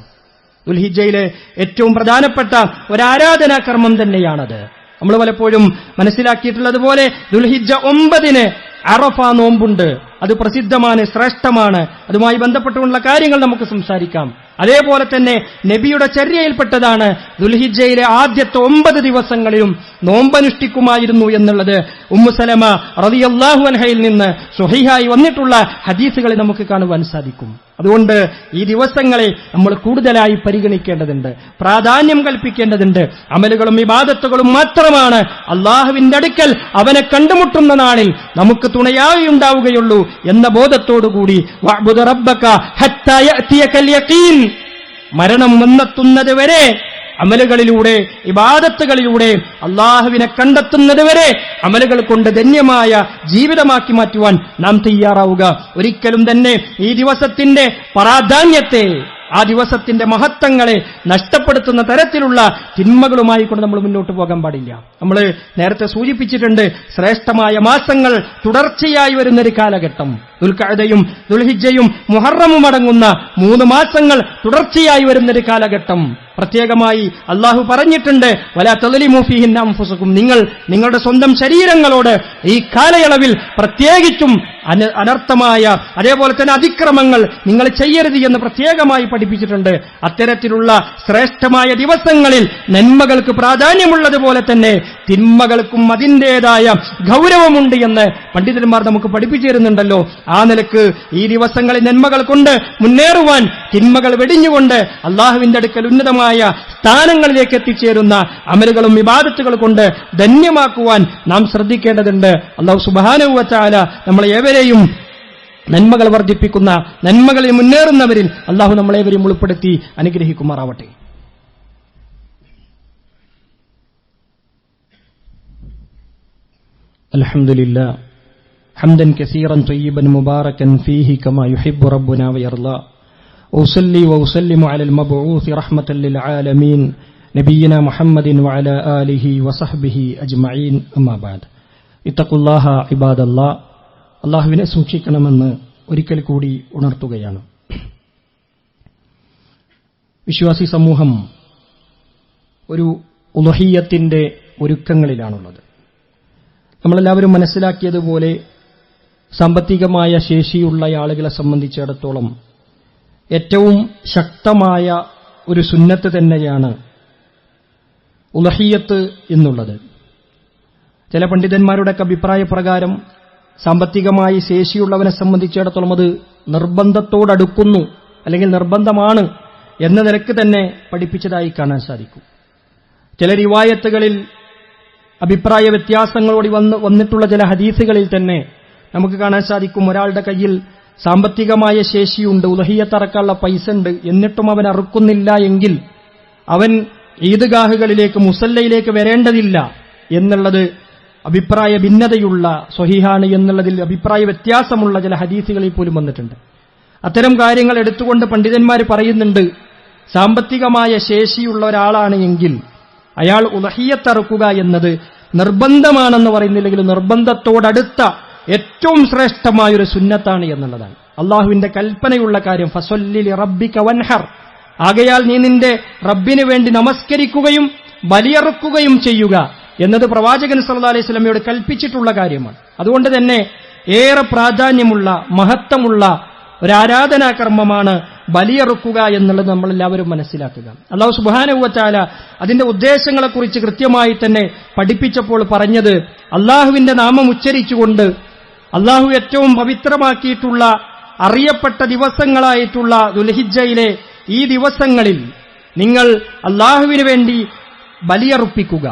ദുൽഹിജ്ജയിലെ ഏറ്റവും പ്രധാനപ്പെട്ട ഒരു ആരാധനാ കർമ്മം തന്നെയാണത്. നമ്മൾ പലപ്പോഴും മനസ്സിലാക്കിയിട്ടുള്ളതുപോലെ ദുൽഹിജ്ജ 9 അറഫ നോമ്പുണ്ട്. അത് പ്രസിദ്ധമാണ്, ശ്രേഷ്ഠമാണ്. അതുമായി ബന്ധപ്പെട്ടുള്ള കാര്യങ്ങൾ നമുക്ക് സംസാരിക്കാം. അതേപോലെ തന്നെ നബിയുടെ ചര്യയിൽപ്പെട്ടതാണ് ദുൽഹിജ്ജയിലെ ആദ്യത്തെ 9 ദിവസങ്ങളിലും നോമ്പനുഷ്ഠിക്കുമായിരുന്നു എന്നുള്ളത് ഉമ്മു സലമ റളിയല്ലാഹു അൻഹയിൽ നിന്ന് സ്വഹീഹായി വന്നിട്ടുള്ള ഹദീസുകളിൽ നമുക്ക് കാണുവാൻ സാധിക്കും. അതുകൊണ്ട് ഈ ദിവസങ്ങളെ നമ്മൾ കൂടുതലായി പരിഗണിക്കേണ്ടതുണ്ട്, പ്രാധാന്യം കൽപ്പിക്കേണ്ടതുണ്ട്. അമലുകളും ഇബാദത്തുകളും മാത്രമാണ് അള്ളാഹുവിന്റെ അടുക്കൽ അവനെ കണ്ടുമുട്ടുന്ന നാളിൽ നമുക്ക് തുണയായി ഉണ്ടാവുകയുള്ളൂ എന്ന ബോധത്തോടുകൂടി വഅ്ബുദ് റബ്ബക ഹത്താ യഅതിയകൽ യഖീൻ, മരണം വന്നെത്തുന്നത് വരെ അമലുകളിലൂടെ ഇബാദത്തുകളിലൂടെ അള്ളാഹുവിനെ കണ്ടെത്തുന്നത് വരെ അമലുകൾ കൊണ്ട് ധന്യമായ ജീവിതമാക്കി മാറ്റുവാൻ നാം തയ്യാറാവുക. ഒരിക്കലും തന്നെ ഈ ദിവസത്തിന്റെ പ്രാധാന്യത്തെ, ആ ദിവസത്തിന്റെ മഹത്വങ്ങളെ നഷ്ടപ്പെടുത്തുന്ന തരത്തിലുള്ള തിന്മകളുമായി കൊണ്ട് നമ്മൾ മുന്നോട്ട് പോകാൻ പാടില്ല. നമ്മൾ നേരത്തെ സൂചിപ്പിച്ചിട്ടുണ്ട്, ശ്രേഷ്ഠമായ മാസങ്ങൾ തുടർച്ചയായി വരുന്നൊരു കാലഘട്ടം. ദുൽഖഅദയും ദുൽഹിജ്ജയും മുഹറമും അടങ്ങുന്ന 3 മാസങ്ങൾ തുടർച്ചയായി വരുന്നൊരു കാലഘട്ടം. പ്രത്യേകമായി അള്ളാഹു പറഞ്ഞിട്ടുണ്ട്, വലാ തദ്ലിമൂ ഫീഹിന്ന അൻഫുസകും, നിങ്ങൾ നിങ്ങളുടെ സ്വന്തം ശരീരങ്ങളോട് ഈ കാലയളവിൽ പ്രത്യേകിച്ചും അനർത്ഥമായ അതേപോലെ തന്നെ അതിക്രമങ്ങൾ നിങ്ങൾ ചെയ്യരുത് എന്ന് പ്രത്യേകമായി പഠിപ്പിച്ചിട്ടുണ്ട്. അത്തരത്തിലുള്ള ശ്രേഷ്ഠമായ ദിവസങ്ങളിൽ നന്മകൾക്ക് പ്രാധാന്യമുള്ളതുപോലെ തന്നെ തിന്മകൾക്കും അതിൻ്റെതായ ഗൗരവമുണ്ട് എന്ന് പണ്ഡിതന്മാർ നമുക്ക് പഠിപ്പിച്ചു തരുന്നുണ്ടല്ലോ. ആ നിലക്ക് ഈ ദിവസങ്ങളിൽ നന്മകൾ കൊണ്ട് മുന്നേറുവാൻ, തിന്മകൾ വെടിഞ്ഞുകൊണ്ട് അള്ളാഹുവിന്റെ അടുക്കൽ ഉന്നതമായ സ്ഥാനങ്ങളിലേക്ക് എത്തിച്ചേരുന്ന അമലുകളും ഇബാദത്തുകൾ കൊണ്ട് ധന്യമാക്കുവാൻ നാം ശ്രദ്ധിക്കേണ്ടതുണ്ട്. അല്ലാഹു സുബ്ഹാനഹു വ തആല നമ്മളെ ഏവരെയും നന്മകൾ വർദ്ധിപ്പിക്കുന്ന, നന്മകളിൽ മുന്നേറുന്നവരിൽ അല്ലാഹു നമ്മളേവരെയും ഉൾപ്പെടുത്തി അനുഗ്രഹിക്കുമാറാവട്ടെ. അൽഹംദുലില്ലാഹ് ഹംദൻ കസീറൻ ത്വയ്യിബൻ മുബാറകൻ ഫീഹി കമാ യുഹിബ്ബു റബ്ബുനാ വയർളാ. ഉസല്ലി വഉസല്ലിമു അലൽ മബ്ഊസ് റഹ്മത്തൻ ലിൽ ആലമീൻ നബിയിനാ മുഹമ്മദിൻ വഅലാ ആലിഹി വസഹ്ബിഹി അജ്മഈൻ. അമ്മാ ബഅദ്. ഇത്തഖുല്ലാഹ ഇബാദല്ലാഹ്, അല്ലാഹുവിനെ സൂക്ഷിക്കണമെന്ന് ഒരിക്കൽ കൂടി ഉണർത്തുകയാണ്. വിശ്വാസി സമൂഹം ഒരു ഉളുഹിയ്യത്തിന്റെ ഒരുക്കങ്ങളിലാണുള്ളത്. നമ്മളെല്ലാവരും മനസ്സിലാക്കിയതുപോലെ സാമ്പത്തികമായ ശേഷിയുള്ള ആളുകളെ സംബന്ധിച്ചിടത്തോളം ഏറ്റവും ശക്തമായ ഒരു സുന്നത്ത് തന്നെയാണ് ഉളുഹിയ്യത്ത് എന്നുള്ളത്. ചില പണ്ഡിതന്മാരുടെ അഭിപ്രായ പ്രകാരം സാമ്പത്തികമായി ശേഷിയുള്ളവനെ സംബന്ധിച്ചിടത്തോളം അത് നിർബന്ധത്തോടടുക്കുന്നു, അല്ലെങ്കിൽ നിർബന്ധമാണ് എന്ന നിലക്ക് തന്നെ പഠിപ്പിച്ചതായി കാണാൻ സാധിക്കും. ചില റിവായത്തുകളിൽ അഭിപ്രായ വ്യത്യാസങ്ങളോട് വന്നിട്ടുള്ള ചില ഹദീസുകളിൽ തന്നെ നമുക്ക് കാണാൻ സാധിക്കും, ഒരാളുടെ കയ്യിൽ സാമ്പത്തികമായ ശേഷിയുണ്ട്, ഉലഹിയത്തറക്കാനുള്ള പൈസ ഉണ്ട്, എന്നിട്ടും അവൻ അറുക്കുന്നില്ല എങ്കിൽ അവൻ ഈദ്ഗാഹുകളിലേക്ക്, മുസല്ലയിലേക്ക് വരേണ്ടതില്ല എന്നുള്ളത് അഭിപ്രായ ഭിന്നതയുള്ള സ്വഹീഹാണ് എന്നുള്ളതിൽ അഭിപ്രായ വ്യത്യാസമുള്ള ചില ഹദീസുകളിൽ പോലും വന്നിട്ടുണ്ട്. അത്തരം കാര്യങ്ങൾ എടുത്തുകൊണ്ട് പണ്ഡിതന്മാർ പറയുന്നുണ്ട്, സാമ്പത്തികമായ ശേഷിയുള്ള ഒരാളാണ് എങ്കിൽ അയാൾ ഉലഹിയത്തറുക്കുക എന്നത് നിർബന്ധമാണെന്ന് പറയുന്നില്ലെങ്കിലും നിർബന്ധത്തോടടുത്ത ഏറ്റവും ശ്രേഷ്ഠമായൊരു സുന്നത്താണ് എന്നുള്ളതാണ്. അള്ളാഹുവിന്റെ കൽപ്പനയുള്ള കാര്യം, ഫസല്ലി ലിറബ്ബിക വൻഹർ, ആകയാൽ നീ നിന്റെ റബ്ബിന് വേണ്ടി നമസ്കരിക്കുകയും ബലിയറുക്കുകയും ചെയ്യുക എന്നത് പ്രവാചകൻ സല്ലല്ലാഹു അലൈഹി വസല്ലമയോട് കൽപ്പിച്ചിട്ടുള്ള കാര്യമാണ്. അതുകൊണ്ട് തന്നെ ഏറെ പ്രാധാന്യമുള്ള മഹത്വമുള്ള ഒരു ആരാധനാകർമ്മമാണ് ബലിയറുക്കുക എന്നുള്ളത് നമ്മളെല്ലാവരും മനസ്സിലാക്കുക. അല്ലാഹു സുബ്ഹാനഹു വ തആല അതിന്റെ ഉദ്ദേശങ്ങളെക്കുറിച്ച് കൃത്യമായി തന്നെ പഠിപ്പിച്ചപ്പോൾ പറഞ്ഞത്, അള്ളാഹുവിന്റെ നാമം ഉച്ചരിച്ചുകൊണ്ട് അള്ളാഹു ഏറ്റവും പവിത്രമാക്കിയിട്ടുള്ള അറിയപ്പെട്ട ദിവസങ്ങളായിട്ടുള്ള ദുൽഹിജ്ജയിലെ ഈ ദിവസങ്ങളിൽ നിങ്ങൾ അള്ളാഹുവിന് വേണ്ടി ബലിയർപ്പിക്കുക,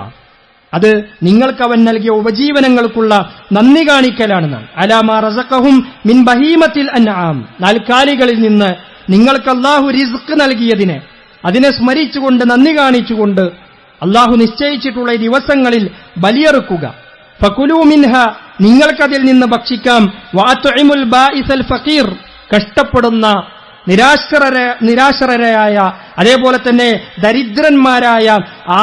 അത് നിങ്ങൾക്ക് അവൻ നൽകിയ ഉപജീവനങ്ങൾക്കുള്ള നന്ദി കാണിക്കലാണെന്നാണ്. അലാമാ റസഖഹും മിൻ ബഹീമത്തിൽ അൻആം, നാൽക്കാലികളിൽ നിന്ന് നിങ്ങൾക്ക് അള്ളാഹു റിസ്ക് നൽകിയതിനെ, അതിനെ സ്മരിച്ചുകൊണ്ട് നന്ദി കാണിച്ചുകൊണ്ട് അള്ളാഹു നിശ്ചയിച്ചിട്ടുള്ള ഈ ദിവസങ്ങളിൽ ബലിയറുക്കുക. ഫകുലൂ മിൻഹ, നിങ്ങൾക്കതിൽ നിന്ന് ഭക്ഷിക്കാം. വഅത്ഇമുൽ ബാഇസൽ ഫഖീർ, കഷ്ടപ്പെടുന്ന നിരാശരായ അതേപോലെ തന്നെ ദരിദ്രന്മാരായ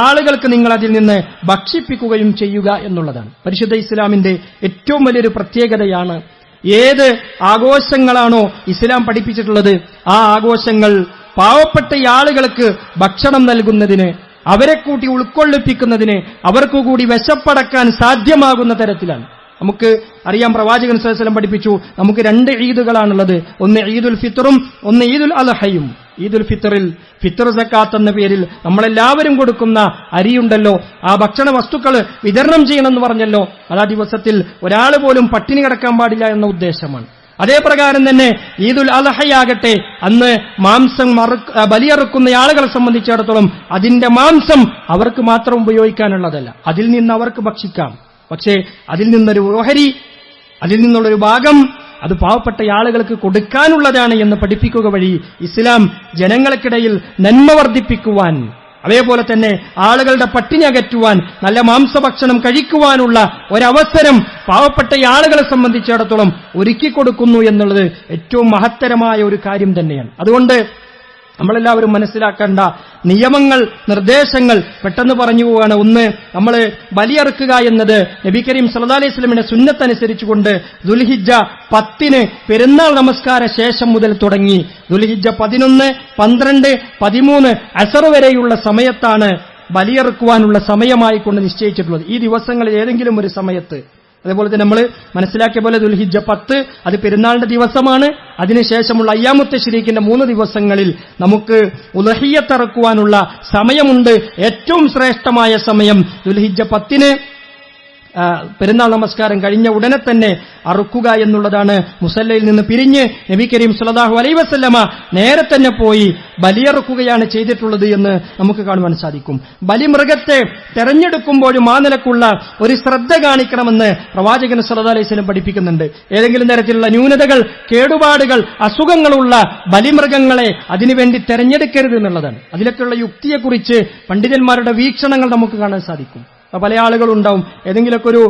ആളുകൾക്ക് നിങ്ങൾ അതിൽ നിന്ന് ഭക്ഷിപ്പിക്കുകയും ചെയ്യുക എന്നുള്ളതാണ്. പരിശുദ്ധ ഇസ്ലാമിന്റെ ഏറ്റവും വലിയൊരു പ്രത്യേകതയാണ്, ഏത് ആഘോഷങ്ങളാണോ ഇസ്ലാം പഠിപ്പിച്ചിട്ടുള്ളത് ആ ആഘോഷങ്ങൾ പാവപ്പെട്ട ആളുകൾക്ക് ഭക്ഷണം നൽകുന്നതിന്, അവരെ കൂട്ടി ഉൾക്കൊള്ളിപ്പിക്കുന്നതിന്, അവർക്കുകൂടി വിശപ്പടക്കാൻ സാധ്യമാകുന്ന തരത്തിലാണ്. നമുക്ക് അറിയാം, പ്രവാചകൻ സല്ലല്ലാഹു അലൈഹി വസല്ലം പഠിപ്പിച്ചു, നമുക്ക് 2 ഈദുകളാണുള്ളത്, ഒന്ന് ഈദുൽ ഫിത്റും ഒന്ന് ഈദുൽ അദ്ഹയും. ഈദുൽ ഫിത്റിൽ ഫിത്ർ സക്കാത്ത് എന്ന പേരിൽ നമ്മളെല്ലാവരും കൊടുക്കുന്ന അരിയുണ്ടല്ലോ, ആ ഭക്ഷണ വസ്തുക്കൾ വിതരണം ചെയ്യണമെന്ന് പറഞ്ഞല്ലോ, അത് ആ ദിവസത്തിൽ ഒരാൾ പോലും പട്ടിണി കിടക്കാൻ പാടില്ല എന്ന ഉദ്ദേശമാണ്. അതേപ്രകാരം തന്നെ ഈദുൽ അദ്ഹയാകട്ടെ, അന്ന് മാംസം ബലിയറുക്കുന്ന ആളുകളെ സംബന്ധിച്ചിടത്തോളം അതിന്റെ മാംസം അവർക്ക് മാത്രം ഉപയോഗിക്കാനുള്ളതല്ല, അതിൽ നിന്ന് അവർക്ക് ഭക്ഷിക്കാം. പക്ഷേ അതിൽ നിന്നൊരു ഓഹരി, അതിൽ നിന്നുള്ളൊരു ഭാഗം അത് പാവപ്പെട്ട ആളുകൾക്ക് കൊടുക്കാനുള്ളതാണ് എന്ന് പഠിപ്പിക്കുക വഴി ഇസ്ലാം ജനങ്ങൾക്കിടയിൽ നന്മ വർദ്ധിപ്പിക്കുവാൻ, അതേപോലെ തന്നെ ആളുകളുടെ പട്ടിണി അകറ്റുവാൻ, നല്ല മാംസഭക്ഷണം കഴിക്കുവാനുള്ള ഒരവസരം പാവപ്പെട്ട ആളുകളെ സംബന്ധിച്ചിടത്തോളം ഒരുക്കിക്കൊടുക്കുന്നു എന്നുള്ളത് ഏറ്റവും മഹത്തരമായ ഒരു കാര്യം തന്നെയാണ്. അതുകൊണ്ട് നമ്മളെല്ലാവരും മനസ്സിലാക്കേണ്ട നിയമങ്ങൾ, നിർദ്ദേശങ്ങൾ പെട്ടെന്ന് പറഞ്ഞു പോവുകയാണ്. ഒന്ന്, നമ്മൾ ബലിയറുക്കുക എന്നത് നബി കരീം സല്ലല്ലാഹു അലൈഹി വസല്ലമയുടെ സുന്നത്തനുസരിച്ചുകൊണ്ട് ദുൽഹിജ്ജ 10 പെരുന്നാൾ നമസ്കാര ശേഷം മുതൽ തുടങ്ങി ദുൽഹിജ്ജ 11, 12, 13 അസർ വരെയുള്ള സമയത്താണ് ബലിയറുക്കുവാനുള്ള സമയമായിക്കൊണ്ട് നിശ്ചയിച്ചിട്ടുള്ളത്. ഈ ദിവസങ്ങളിൽ ഏതെങ്കിലും ഒരു സമയത്ത്, അതേപോലെ തന്നെ നമ്മൾ മനസ്സിലാക്കിയ പോലെ ദുൽഹിജ്ജ 10 അത് പെരുന്നാളിന്റെ ദിവസമാണ്. അതിനുശേഷമുള്ള അയ്യാമുത്ത ശരീക്കിന്റെ 3 ദിവസങ്ങളിൽ നമുക്ക് ഉലഹിയ്യത്തറക്കുവാനുള്ള സമയമുണ്ട്. ഏറ്റവും ശ്രേഷ്ഠമായ സമയം ദുൽഹിജ്ജ 10 പെരുന്നാൾ നമസ്കാരം കഴിഞ്ഞ ഉടനെ തന്നെ അറുക്കുക എന്നുള്ളതാണ്. മുസല്ലയിൽ നിന്ന് പിരിഞ്ഞ് നബി കരീം സല്ലല്ലാഹു അലൈഹി വസല്ലമ നേരെ തന്നെ പോയി ബലിയറുക്കുകയാണ് ചെയ്തിട്ടുള്ളത് എന്ന് നമുക്ക് കാണുവാൻ സാധിക്കും. ബലിമൃഗത്തെ തെരഞ്ഞെടുക്കുമ്പോഴും ആ നിലക്കുള്ള ഒരു ശ്രദ്ധ കാണിക്കണമെന്ന് പ്രവാചകൻ സല്ലല്ലാഹു അലൈഹി വസല്ലം പഠിപ്പിക്കുന്നുണ്ട്. ഏതെങ്കിലും തരത്തിലുള്ള ന്യൂനതകൾ, കേടുപാടുകൾ, അസുഖങ്ങളുള്ള ബലിമൃഗങ്ങളെ അതിനുവേണ്ടി തെരഞ്ഞെടുക്കരുത് എന്നുള്ളതാണ്. അതിലൊക്കെയുള്ള യുക്തിയെക്കുറിച്ച് പണ്ഡിതന്മാരുടെ വീക്ഷണങ്ങൾ നമുക്ക് കാണാൻ സാധിക്കും. പല ആളുകളുണ്ടാവും, ഏതെങ്കിലുമൊക്കെ ഒരു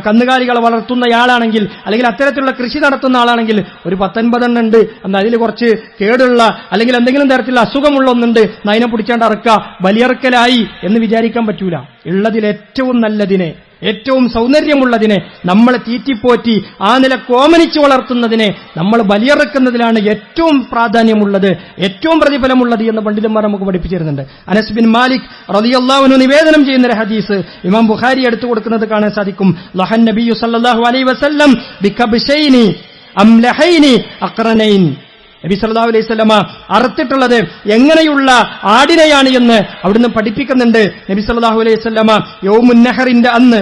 കന്നുകാലികളെ വളർത്തുന്നയാളാണെങ്കിൽ, അല്ലെങ്കിൽ അത്തരത്തിലുള്ള കൃഷി നടത്തുന്ന ആളാണെങ്കിൽ, ഒരു 10-50 ഉണ്ട്, എന്നാൽ അതിൽ കുറച്ച് കേടുള്ള അല്ലെങ്കിൽ എന്തെങ്കിലും തരത്തിലുള്ള അസുഖമുള്ള ഒന്നുണ്ട്, അതിനെ പിടിച്ചാണ്ട് അറക്കുക, ബലിയറക്കലായി എന്ന് വിചാരിക്കാൻ പറ്റൂല. ഉള്ളതിൽ ഏറ്റവും നല്ലതിനെ, ഏറ്റവും സൗന്ദര്യമുള്ളതിനെ നമ്മൾ തീറ്റിപ്പോറ്റി ആ നില കോമനിച്ച് വളർത്തുന്നതിനെ നമ്മൾ ബലിയറക്കുന്നതിലാണ് ഏറ്റവും പ്രാധാന്യമുള്ളത്, ഏറ്റവും പ്രതിഫലമുള്ളത് എന്ന് പണ്ഡിതന്മാർ നമുക്ക് പഠിപ്പിച്ചിരുന്നുണ്ട്. അനസ് ബിൻ മാലിക് റളിയല്ലാഹു അൻഹു നിവേദനം ചെയ്യുന്ന ഒരു ഹദീസ് ഇമാം ബുഖാരി എടുത്തു കൊടുക്കുന്നത് കാണാൻ സാധിക്കും. ലഹൻ നബിയു സല്ലല്ലാഹു അലൈഹി വസല്ലം ബികബ്ശൈനി അംലഹൈനി അഖ്റനൈൻ. നബി സല്ലല്ലാഹു അലൈഹി വസല്ലമ അറുത്തിട്ടുള്ളത് എങ്ങനെയുള്ള ആടിനെയാണ് എന്ന് അവിടുന്ന് പഠിപ്പിക്കുന്നുണ്ട്. നബി സല്ലല്ലാഹു അലൈഹി വസല്ലമ യൗമുൻ നഹറിന്റെ അന്ന്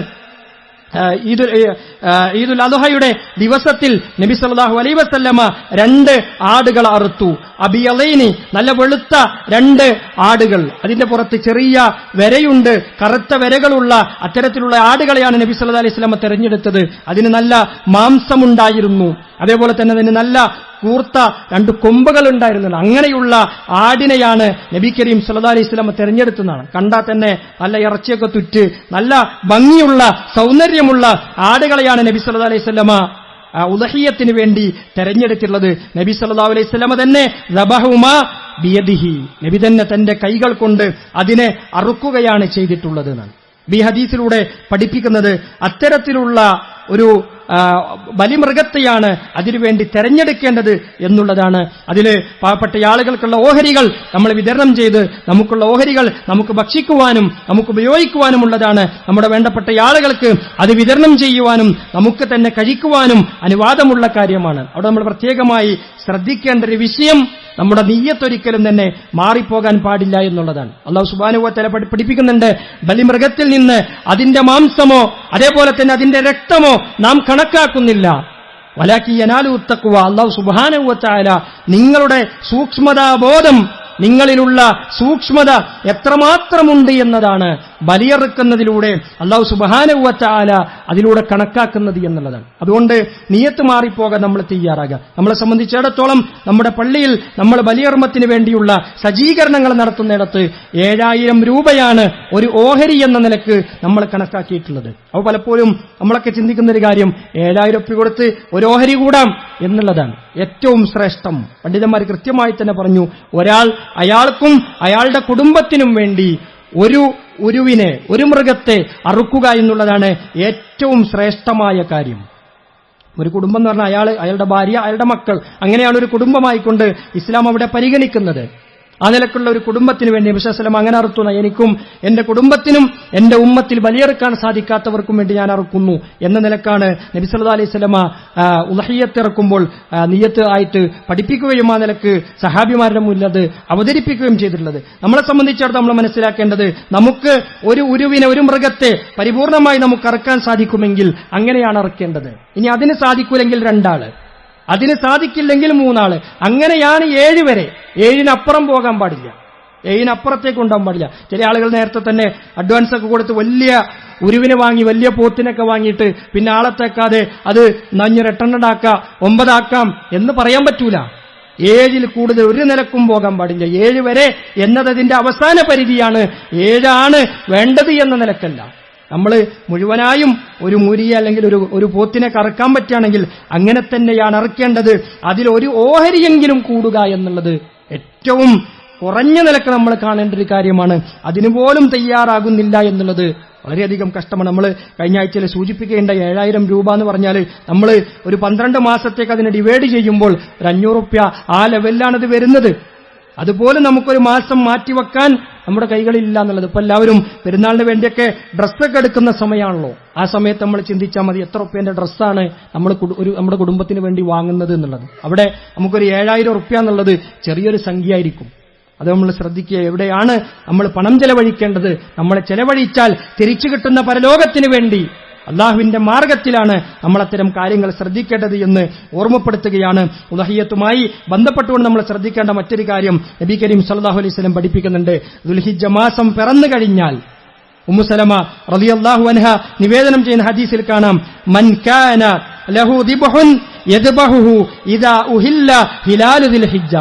ഈദുൽ അദ്ഹയുടെ ദിവസത്തിൽ നബി സല്ലല്ലാഹു അലൈഹി വസല്ലമ 2 ആടുകൾ അറുത്തു. അബിയലൈനി, നല്ല വെളുത്ത 2 ആടുകൾ, അതിന്റെ പുറത്ത് ചെറിയ വരയുണ്ട്, കറുത്ത വരകളുള്ള അത്തരത്തിലുള്ള ആടുകളെയാണ് നബി സല്ലല്ലാഹു അലൈഹി വസല്ലമ തെരഞ്ഞെടുത്തത്. അതിന് നല്ല മാംസമുണ്ടായിരുന്നു, അതേപോലെ തന്നെ അതിന് നല്ല കൂർത്ത 2 കൊമ്പുകൾ ഉണ്ടായിരുന്നില്ല. അങ്ങനെയുള്ള ആടിനെയാണ് നബി കരീം സല്ലല്ലാഹു അലൈഹി വസല്ലം തെരഞ്ഞെടുത്തതാണ്. കണ്ടാൽ തന്നെ നല്ല ഇറച്ചിയൊക്കെ തുറ്റ് നല്ല ഭംഗിയുള്ള സൗന്ദര്യമുള്ള ആടുകളെയാണ് നബി സല്ലല്ലാഹു അലൈഹി വസല്ലം ഉദ്ഹിയ്യത്തിന് വേണ്ടി തെരഞ്ഞെടുത്തിട്ടുള്ളത്. നബി സല്ലല്ലാഹു അലൈഹി വസല്ലം തന്നെ ദബഹുമാ ബിയദിഹി, നബി തന്നെ തന്റെ കൈകൾ കൊണ്ട് അതിനെ അറുക്കുകയാണ് ചെയ്തിട്ടുള്ളത് എന്നാണ് ഈ ഹദീസിലൂടെ പഠിപ്പിക്കുന്നത്. അത്തരത്തിലുള്ള ഒരു ബലിമൃഗത്തെയാണ് അതിനുവേണ്ടി തെരഞ്ഞെടുക്കേണ്ടത് എന്നുള്ളതാണ്. അതിൽ പാവപ്പെട്ട ആളുകൾക്കുള്ള ഓഹരികൾ നമ്മൾ വിതരണം ചെയ്ത് നമുക്കുള്ള ഓഹരികൾ നമുക്ക് ഭക്ഷിക്കുവാനും നമുക്ക് ഉപയോഗിക്കുവാനുമുള്ളതാണ്. നമ്മുടെ വേണ്ടപ്പെട്ട ആളുകൾക്ക് അത് വിതരണം ചെയ്യുവാനും നമുക്ക് തന്നെ കഴിക്കുവാനും അനുവാദമുള്ള കാര്യമാണ്. അവിടെ നമ്മൾ പ്രത്യേകമായി ശ്രദ്ധിക്കേണ്ട ഒരു വിഷയം നമ്മുടെ നിയ്യത്തൊരിക്കലും തന്നെ മാറിപ്പോകാൻ പാടില്ല എന്നുള്ളതാണ്. അല്ലാഹു സുബ്ഹാനഹു വ തആല പഠിപ്പിക്കുന്നുണ്ട്, ബലിമൃഗത്തിൽ നിന്ന് അതിന്റെ മാംസമോ അതേപോലെ തന്നെ അതിന്റെ രക്തമോ നാം കണക്കാക്കുന്നില്ല. വലാകി യനാലു തഖ്വ, അല്ലാഹു സുബ്ഹാനഹു വ തആല നിങ്ങളുടെ സൂക്ഷ്മതാബോധം, നിങ്ങളിലുള്ള സൂക്ഷ്മത എത്രമാത്രമുണ്ട് എന്നതാണ് ബലിയറുക്കുന്നതിലൂടെ അല്ലാഹു സുബ്ഹാനഹു വ തആല അതിലൂടെ കണക്കാക്കുന്നത് എന്നുള്ളതാണ്. അതുകൊണ്ട് നിയ്യത്ത് മാറിപ്പോകാൻ നമ്മൾ തയ്യാറാകുക. നമ്മളെ സംബന്ധിച്ചിടത്തോളം നമ്മുടെ പള്ളിയിൽ നമ്മൾ ബലിയർമ്മത്തിന് വേണ്ടിയുള്ള സജ്ജീകരണങ്ങൾ നടത്തുന്നിടത്ത് 7000 രൂപയാണ് ഒരു ഓഹരി എന്ന നിലക്ക് നമ്മൾ കണക്കാക്കിയിട്ടുള്ളത്. അപ്പോൾ പലപ്പോഴും നമ്മളൊക്കെ ചിന്തിക്കുന്ന ഒരു കാര്യം 7000 രൂപ കൊടുത്ത് ഒരു ഓഹരി കൂടാം എന്നുള്ളതാണ്. ഏറ്റവും ശ്രേഷ്ഠം പണ്ഡിതന്മാർ കൃത്യമായി തന്നെ പറഞ്ഞു, ഒരാൾ അയാൾക്കും അയാളുടെ കുടുംബത്തിനും വേണ്ടി ഒരു മൃഗത്തെ അറുക്കുക എന്നുള്ളതാണ് ഏറ്റവും ശ്രേഷ്ഠമായ കാര്യം. ഒരു കുടുംബം എന്ന് പറഞ്ഞാൽ അയാളുടെ ഭാര്യ, അയാളുടെ മക്കൾ, അങ്ങനെയാണ് ഒരു കുടുംബമായിക്കൊണ്ട് ഇസ്ലാം അവിടെ പരിഗണിക്കുന്നത്. ആ നിലക്കുള്ള ഒരു കുടുംബത്തിന് വേണ്ടി നബി സല്ലല്ലാഹു അലൈഹി വസല്ലം അങ്ങനെ അറുത്തുന്ന, എനിക്കും എന്റെ കുടുംബത്തിനും എന്റെ ഉമ്മത്തിൽ ബലിയെറുക്കാൻ സാധിക്കാത്തവർക്കും വേണ്ടി ഞാൻ അറുക്കുന്നു എന്ന നിലക്കാണ് നബി സല്ലല്ലാഹു അലൈഹി വസല്ലം ഉദ്ഹിയ്യത്ത് ഇറക്കുമ്പോൾ നിയ്യത്ത് ആയിട്ട് പഠിപ്പിക്കുകയും ആ നിലക്ക് സഹാബിമാരുടെ മുന്നിൽ അത് അവതരിപ്പിക്കുകയും ചെയ്തിട്ടുള്ളത്. നമ്മളെ സംബന്ധിച്ചിടത്തോളം നമ്മൾ മനസ്സിലാക്കേണ്ടത്, നമുക്ക് ഒരു മൃഗത്തെ പരിപൂർണമായി നമുക്ക് അറുക്കാൻ സാധിക്കുമെങ്കിൽ അങ്ങനെയാണ് അറുക്കേണ്ടത്. ഇനി അതിന് സാധിക്കൂലെങ്കിൽ 2 ആള്, അതിന് സാധിക്കില്ലെങ്കിൽ 3 ആള്, അങ്ങനെയാണ് 7 വരെ. 7-നപ്പുറം പോകാൻ പാടില്ല, 7-നപ്പുറത്തേക്ക് ഉണ്ടാകാൻ പാടില്ല. ചില ആളുകൾ നേരത്തെ തന്നെ അഡ്വാൻസ് ഒക്കെ കൊടുത്ത് വലിയ ഉരുവിനെ വാങ്ങി, വലിയ പോത്തിനൊക്കെ വാങ്ങിയിട്ട് പിന്നെ ആളത്തേക്കാതെ അത് 8 9 ആക്കാം എന്ന് പറയാൻ പറ്റൂല. 7-ൽ കൂടുതൽ ഒരു നിലക്കും പോകാൻ പാടില്ല. 7 വരെ എന്നതിന്റെ അവസാന പരിധിയാണ്. 7 ആണ് വേണ്ടത് എന്ന നിലക്കല്ല. നമ്മൾ മുഴുവനായും ഒരു മുരിയെ അല്ലെങ്കിൽ ഒരു പോത്തിനെ കറക്കാൻ പറ്റുകയാണെങ്കിൽ അങ്ങനെ തന്നെയാണ് അറക്കേണ്ടത്. അതിലൊരു ഓഹരിയെങ്കിലും കൂടുക എന്നുള്ളത് ഏറ്റവും കുറഞ്ഞ നിലക്ക് നമ്മൾ കാണേണ്ട ഒരു കാര്യമാണ്. അതിനുപോലും തയ്യാറാകുന്നില്ല എന്നുള്ളത് വളരെയധികം കഷ്ടമാണ്. നമ്മൾ കഴിഞ്ഞ ആഴ്ചയിൽ സൂചിപ്പിക്കേണ്ട 7000 രൂപ എന്ന് പറഞ്ഞാൽ നമ്മൾ ഒരു 12 മാസത്തേക്ക് അതിനെ ഡിവൈഡ് ചെയ്യുമ്പോൾ 500 രൂപ ആ ലെവലിലാണത് വരുന്നത്. അതുപോലെ നമുക്കൊരു മാസം മാറ്റിവെക്കാൻ നമ്മുടെ കൈകളിലില്ല എന്നുള്ളത്. ഇപ്പൊ എല്ലാവരും പെരുന്നാളിന് വേണ്ടിയൊക്കെ ഡ്രസ്സൊക്കെ എടുക്കുന്ന സമയമാണല്ലോ. ആ സമയത്ത് നമ്മൾ ചിന്തിച്ചാൽ മതി, എത്ര റുപ്യന്റെ ഡ്രസ്സാണ് നമ്മുടെ കുടുംബത്തിന് വേണ്ടി വാങ്ങുന്നത് എന്നുള്ളത്. അവിടെ നമുക്കൊരു 7000 റുപ്യ എന്നുള്ളത് ചെറിയൊരു സംഖ്യ ആയിരിക്കും. അത് നമ്മൾ ശ്രദ്ധിക്കുക. എവിടെയാണ് നമ്മൾ പണം ചെലവഴിക്കേണ്ടത്? നമ്മളെ ചെലവഴിച്ചാൽ തിരിച്ചു കിട്ടുന്ന പരലോകത്തിന് വേണ്ടി അള്ളാഹുവിന്റെ മാർഗത്തിലാണ് നമ്മൾ അത്തരം കാര്യങ്ങൾ ശ്രദ്ധിക്കേണ്ടത് എന്ന് ഓർമ്മപ്പെടുത്തുകയാണ്. ഉദ്ഹിയ്യത്തുമായി ബന്ധപ്പെട്ടുകൊണ്ട് നമ്മൾ ശ്രദ്ധിക്കേണ്ട മറ്റൊരു കാര്യം നബി കരീം സല്ലല്ലാഹു അലൈഹി വസല്ലം പഠിപ്പിക്കുന്നുണ്ട്. ദുൽഹിജ്ജ മാസം പിറന്നു കഴിഞ്ഞാൽ ഉമ്മു സലമ റളിയല്ലാഹു അൻഹ നിവേദനം ചെയ്യുന്ന ഹദീസിൽ കാണാം, മൻ കാന ലഹു ദിബ്ഹുൻ യദ്ബഹുഹു ഇദാ ഉഹില്ല ഹിലാലു ദുൽഹിജ്ജ.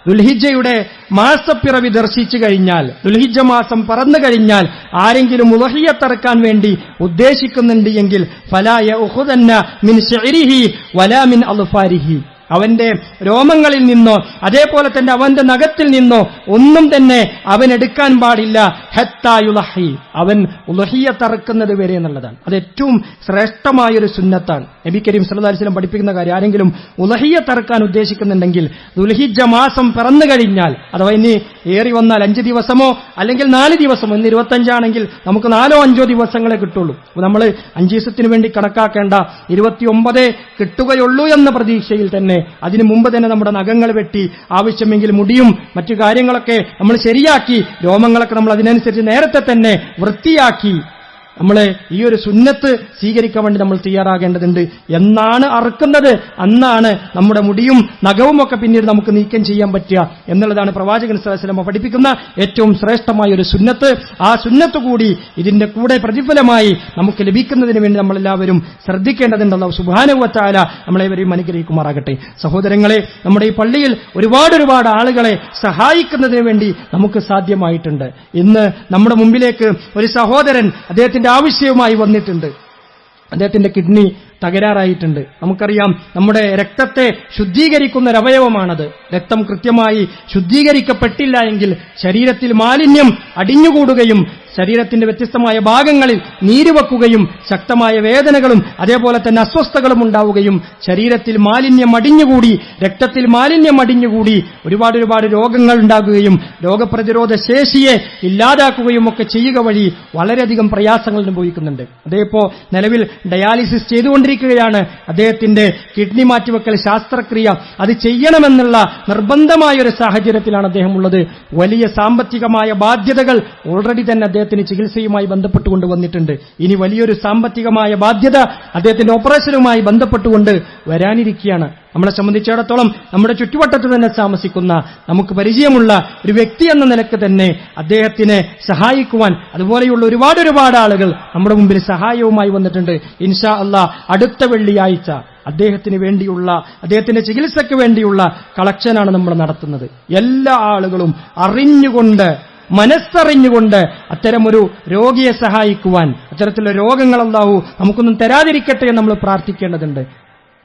ദുൽഹിജ്ജയുടെ മാസപ്പിറവി ദർശിച്ചു കഴിഞ്ഞാൽ, ദുൽഹിജ്ജ മാസം പറന്നു കഴിഞ്ഞാൽ ആരെങ്കിലും ഉദ്ഹിയ്യത്തറക്കാൻ വേണ്ടി ഉദ്ദേശിക്കുന്നുണ്ട് എങ്കിൽ ഫലാ യഖുദന്ന മിൻ ശഇരിഹി വലാ മിൻ അൾഫാരിഹി, അവന്റെ രോമങ്ങളിൽ നിന്നോ അതേപോലെ തന്നെ അവന്റെ നഖത്തിൽ നിന്നോ ഒന്നും തന്നെ അവൻ എടുക്കാൻ പാടില്ല. ഹത്താ യുളഹി, അവൻ ഉദ്ഹിയ്യത്തറക്കുന്നത് വരെ എന്നുള്ളതാണ്. അത് ഏറ്റവും ശ്രേഷ്ഠമായൊരു സുന്നത്താണ്. നബി കരീം സല്ലല്ലാഹു അലൈഹി വസല്ലം പഠിപ്പിക്കുന്ന കാര്യം, ആരെങ്കിലും ഉദ്ഹിയ്യത്തറക്കാൻ ഉദ്ദേശിക്കുന്നുണ്ടെങ്കിൽ ദുൽഹിജ്ജ മാസം പിറന്നു കഴിഞ്ഞാൽ, അഥവാ ഇനി ഏറി വന്നാൽ 5 ദിവസമോ അല്ലെങ്കിൽ 4 ദിവസമോ, ഇന്ന് 25 ആണെങ്കിൽ നമുക്ക് 4-5 ദിവസങ്ങളെ കിട്ടുള്ളൂ. നമ്മൾ 5 ദിവസത്തിന് വേണ്ടി കണക്കാക്കേണ്ട, 29 കിട്ടുകയുള്ളൂ എന്ന പ്രതീക്ഷയിൽ തന്നെ അതിനു മുമ്പ് തന്നെ നമ്മുടെ നഖങ്ങൾ വെട്ടി, ആവശ്യമെങ്കിൽ മുടിയും മറ്റു കാര്യങ്ങളൊക്കെ നമ്മൾ ശരിയാക്കി, രോമങ്ങളൊക്കെ നമ്മൾ അതിനനുസരിച്ച് നേരത്തെ തന്നെ വൃത്തിയാക്കി നമ്മളെ ഈ ഒരു സുന്നത്ത് സ്വീകരിക്കാൻ വേണ്ടി നമ്മൾ തയ്യാറാകേണ്ടതുണ്ട്. എന്നാണ് അറുക്കുന്നത് അന്നാണ് നമ്മുടെ മുടിയും നഖവും ഒക്കെ പിന്നീട് നമുക്ക് നീക്കം ചെയ്യാൻ പറ്റുക എന്നുള്ളതാണ് പ്രവാചകൻ സല്ലല്ലാഹു അലൈഹി വസല്ലം പഠിപ്പിക്കുന്ന ഏറ്റവും ശ്രേഷ്ഠമായ ഒരു സുന്നത്ത്. ആ സുന്നത്ത് കൂടി ഇതിന്റെ കൂടെ പ്രതിഫലമായി നമുക്ക് ലഭിക്കുന്നതിന് വേണ്ടി നമ്മളെല്ലാവരും ശ്രദ്ധിക്കേണ്ടതുണ്ട്. അല്ലാഹു സുബ്ഹാനഹു വ തആല നമ്മളെവരെയും അനുഗ്രഹിക്കുമാറാകട്ടെ. സഹോദരങ്ങളെ, നമ്മുടെ ഈ പള്ളിയിൽ ഒരുപാട് ആളുകളെ സഹായിക്കുന്നതിന് വേണ്ടി നമുക്ക് സാധ്യമായിട്ടുണ്ട്. ഇന്ന് നമ്മുടെ മുമ്പിലേക്ക് ഒരു സഹോദരൻ അദ്ദേഹത്തിന്റെ ആവശ്യവുമായി വന്നിട്ടുണ്ട്. അദ്ദേഹത്തിന്റെ കിഡ്നി തകരാറായിട്ടുണ്ട്. നമുക്കറിയാം, നമ്മുടെ രക്തത്തെ ശുദ്ധീകരിക്കുന്ന ഒരു അവയവമാണത്. രക്തം കൃത്യമായി ശുദ്ധീകരിക്കപ്പെട്ടില്ല എങ്കിൽ ശരീരത്തിൽ മാലിന്യം അടിഞ്ഞുകൂടുകയും ശരീരത്തിന്റെ വ്യത്യസ്തമായ ഭാഗങ്ങളിൽ നീരുവെക്കുകയും ശക്തമായ വേദനകളും അതേപോലെ തന്നെ അസ്വസ്ഥതകളും ഉണ്ടാവുകയും ശരീരത്തിൽ മാലിന്യം അടിഞ്ഞുകൂടി രക്തത്തിൽ മാലിന്യം അടിഞ്ഞുകൂടി ഒരുപാട് രോഗങ്ങൾ ഉണ്ടാകുകയും രോഗപ്രതിരോധ ശേഷിയെ ഇല്ലാതാക്കുകയും ഒക്കെ ചെയ്യുക വഴി വളരെയധികം പ്രയാസങ്ങൾ അനുഭവിക്കുന്നുണ്ട്. അതേപ്പോ നിലവിൽ ഡയാലിസിസ് ചെയ്തുകൊണ്ടിരിക്കുകയാണ്. അദ്ദേഹത്തിന്റെ കിഡ്നി മാറ്റിവെക്കൽ ശസ്ത്രക്രിയ അത് ചെയ്യണമെന്നുള്ള നിർബന്ധമായ ഒരു സാഹചര്യത്തിലാണ് അദ്ദേഹം ഉള്ളത്. വലിയ സാമ്പത്തികമായ ബാധ്യതകൾ ഓൾറെഡി തന്നെ അദ്ദേഹത്തിന് ചികിത്സയുമായി ബന്ധപ്പെട്ടുകൊണ്ട് വന്നിട്ടുണ്ട്. ഇനി വലിയൊരു സാമ്പത്തികമായ ബാധ്യത അദ്ദേഹത്തിന്റെ ഓപ്പറേഷനുമായി ബന്ധപ്പെട്ടുകൊണ്ട് വരാനിരിക്കുകയാണ്. നമ്മളെ സംബന്ധിച്ചിടത്തോളം നമ്മുടെ ചുറ്റുവട്ടത്ത് തന്നെ താമസിക്കുന്ന നമുക്ക് പരിചയമുള്ള ഒരു വ്യക്തി എന്ന നിലക്ക് തന്നെ അദ്ദേഹത്തിനെ സഹായിക്കുവാൻ അതുപോലെയുള്ള ഒരുപാട് ആളുകൾ നമ്മുടെ മുമ്പിൽ സഹായവുമായി വന്നിട്ടുണ്ട്. ഇൻഷാ അല്ലാഹ് അടുത്ത വെള്ളിയാഴ്ച അദ്ദേഹത്തിന് വേണ്ടിയുള്ള അദ്ദേഹത്തിന്റെ ചികിത്സയ്ക്ക് വേണ്ടിയുള്ള കളക്ഷനാണ് നമ്മൾ നടത്തുന്നത്. എല്ലാ ആളുകളും അറിഞ്ഞുകൊണ്ട് മനസ്സറിഞ്ഞുകൊണ്ട് അത്തരമൊരു രോഗിയെ സഹായിക്കുവാൻ, അത്തരത്തിലുള്ള രോഗങ്ങൾ അല്ലാഹു നമുക്കൊന്നും തരാതിരിക്കട്ടെ എന്ന് നമ്മൾ പ്രാർത്ഥിക്കേണ്ടതുണ്ട്.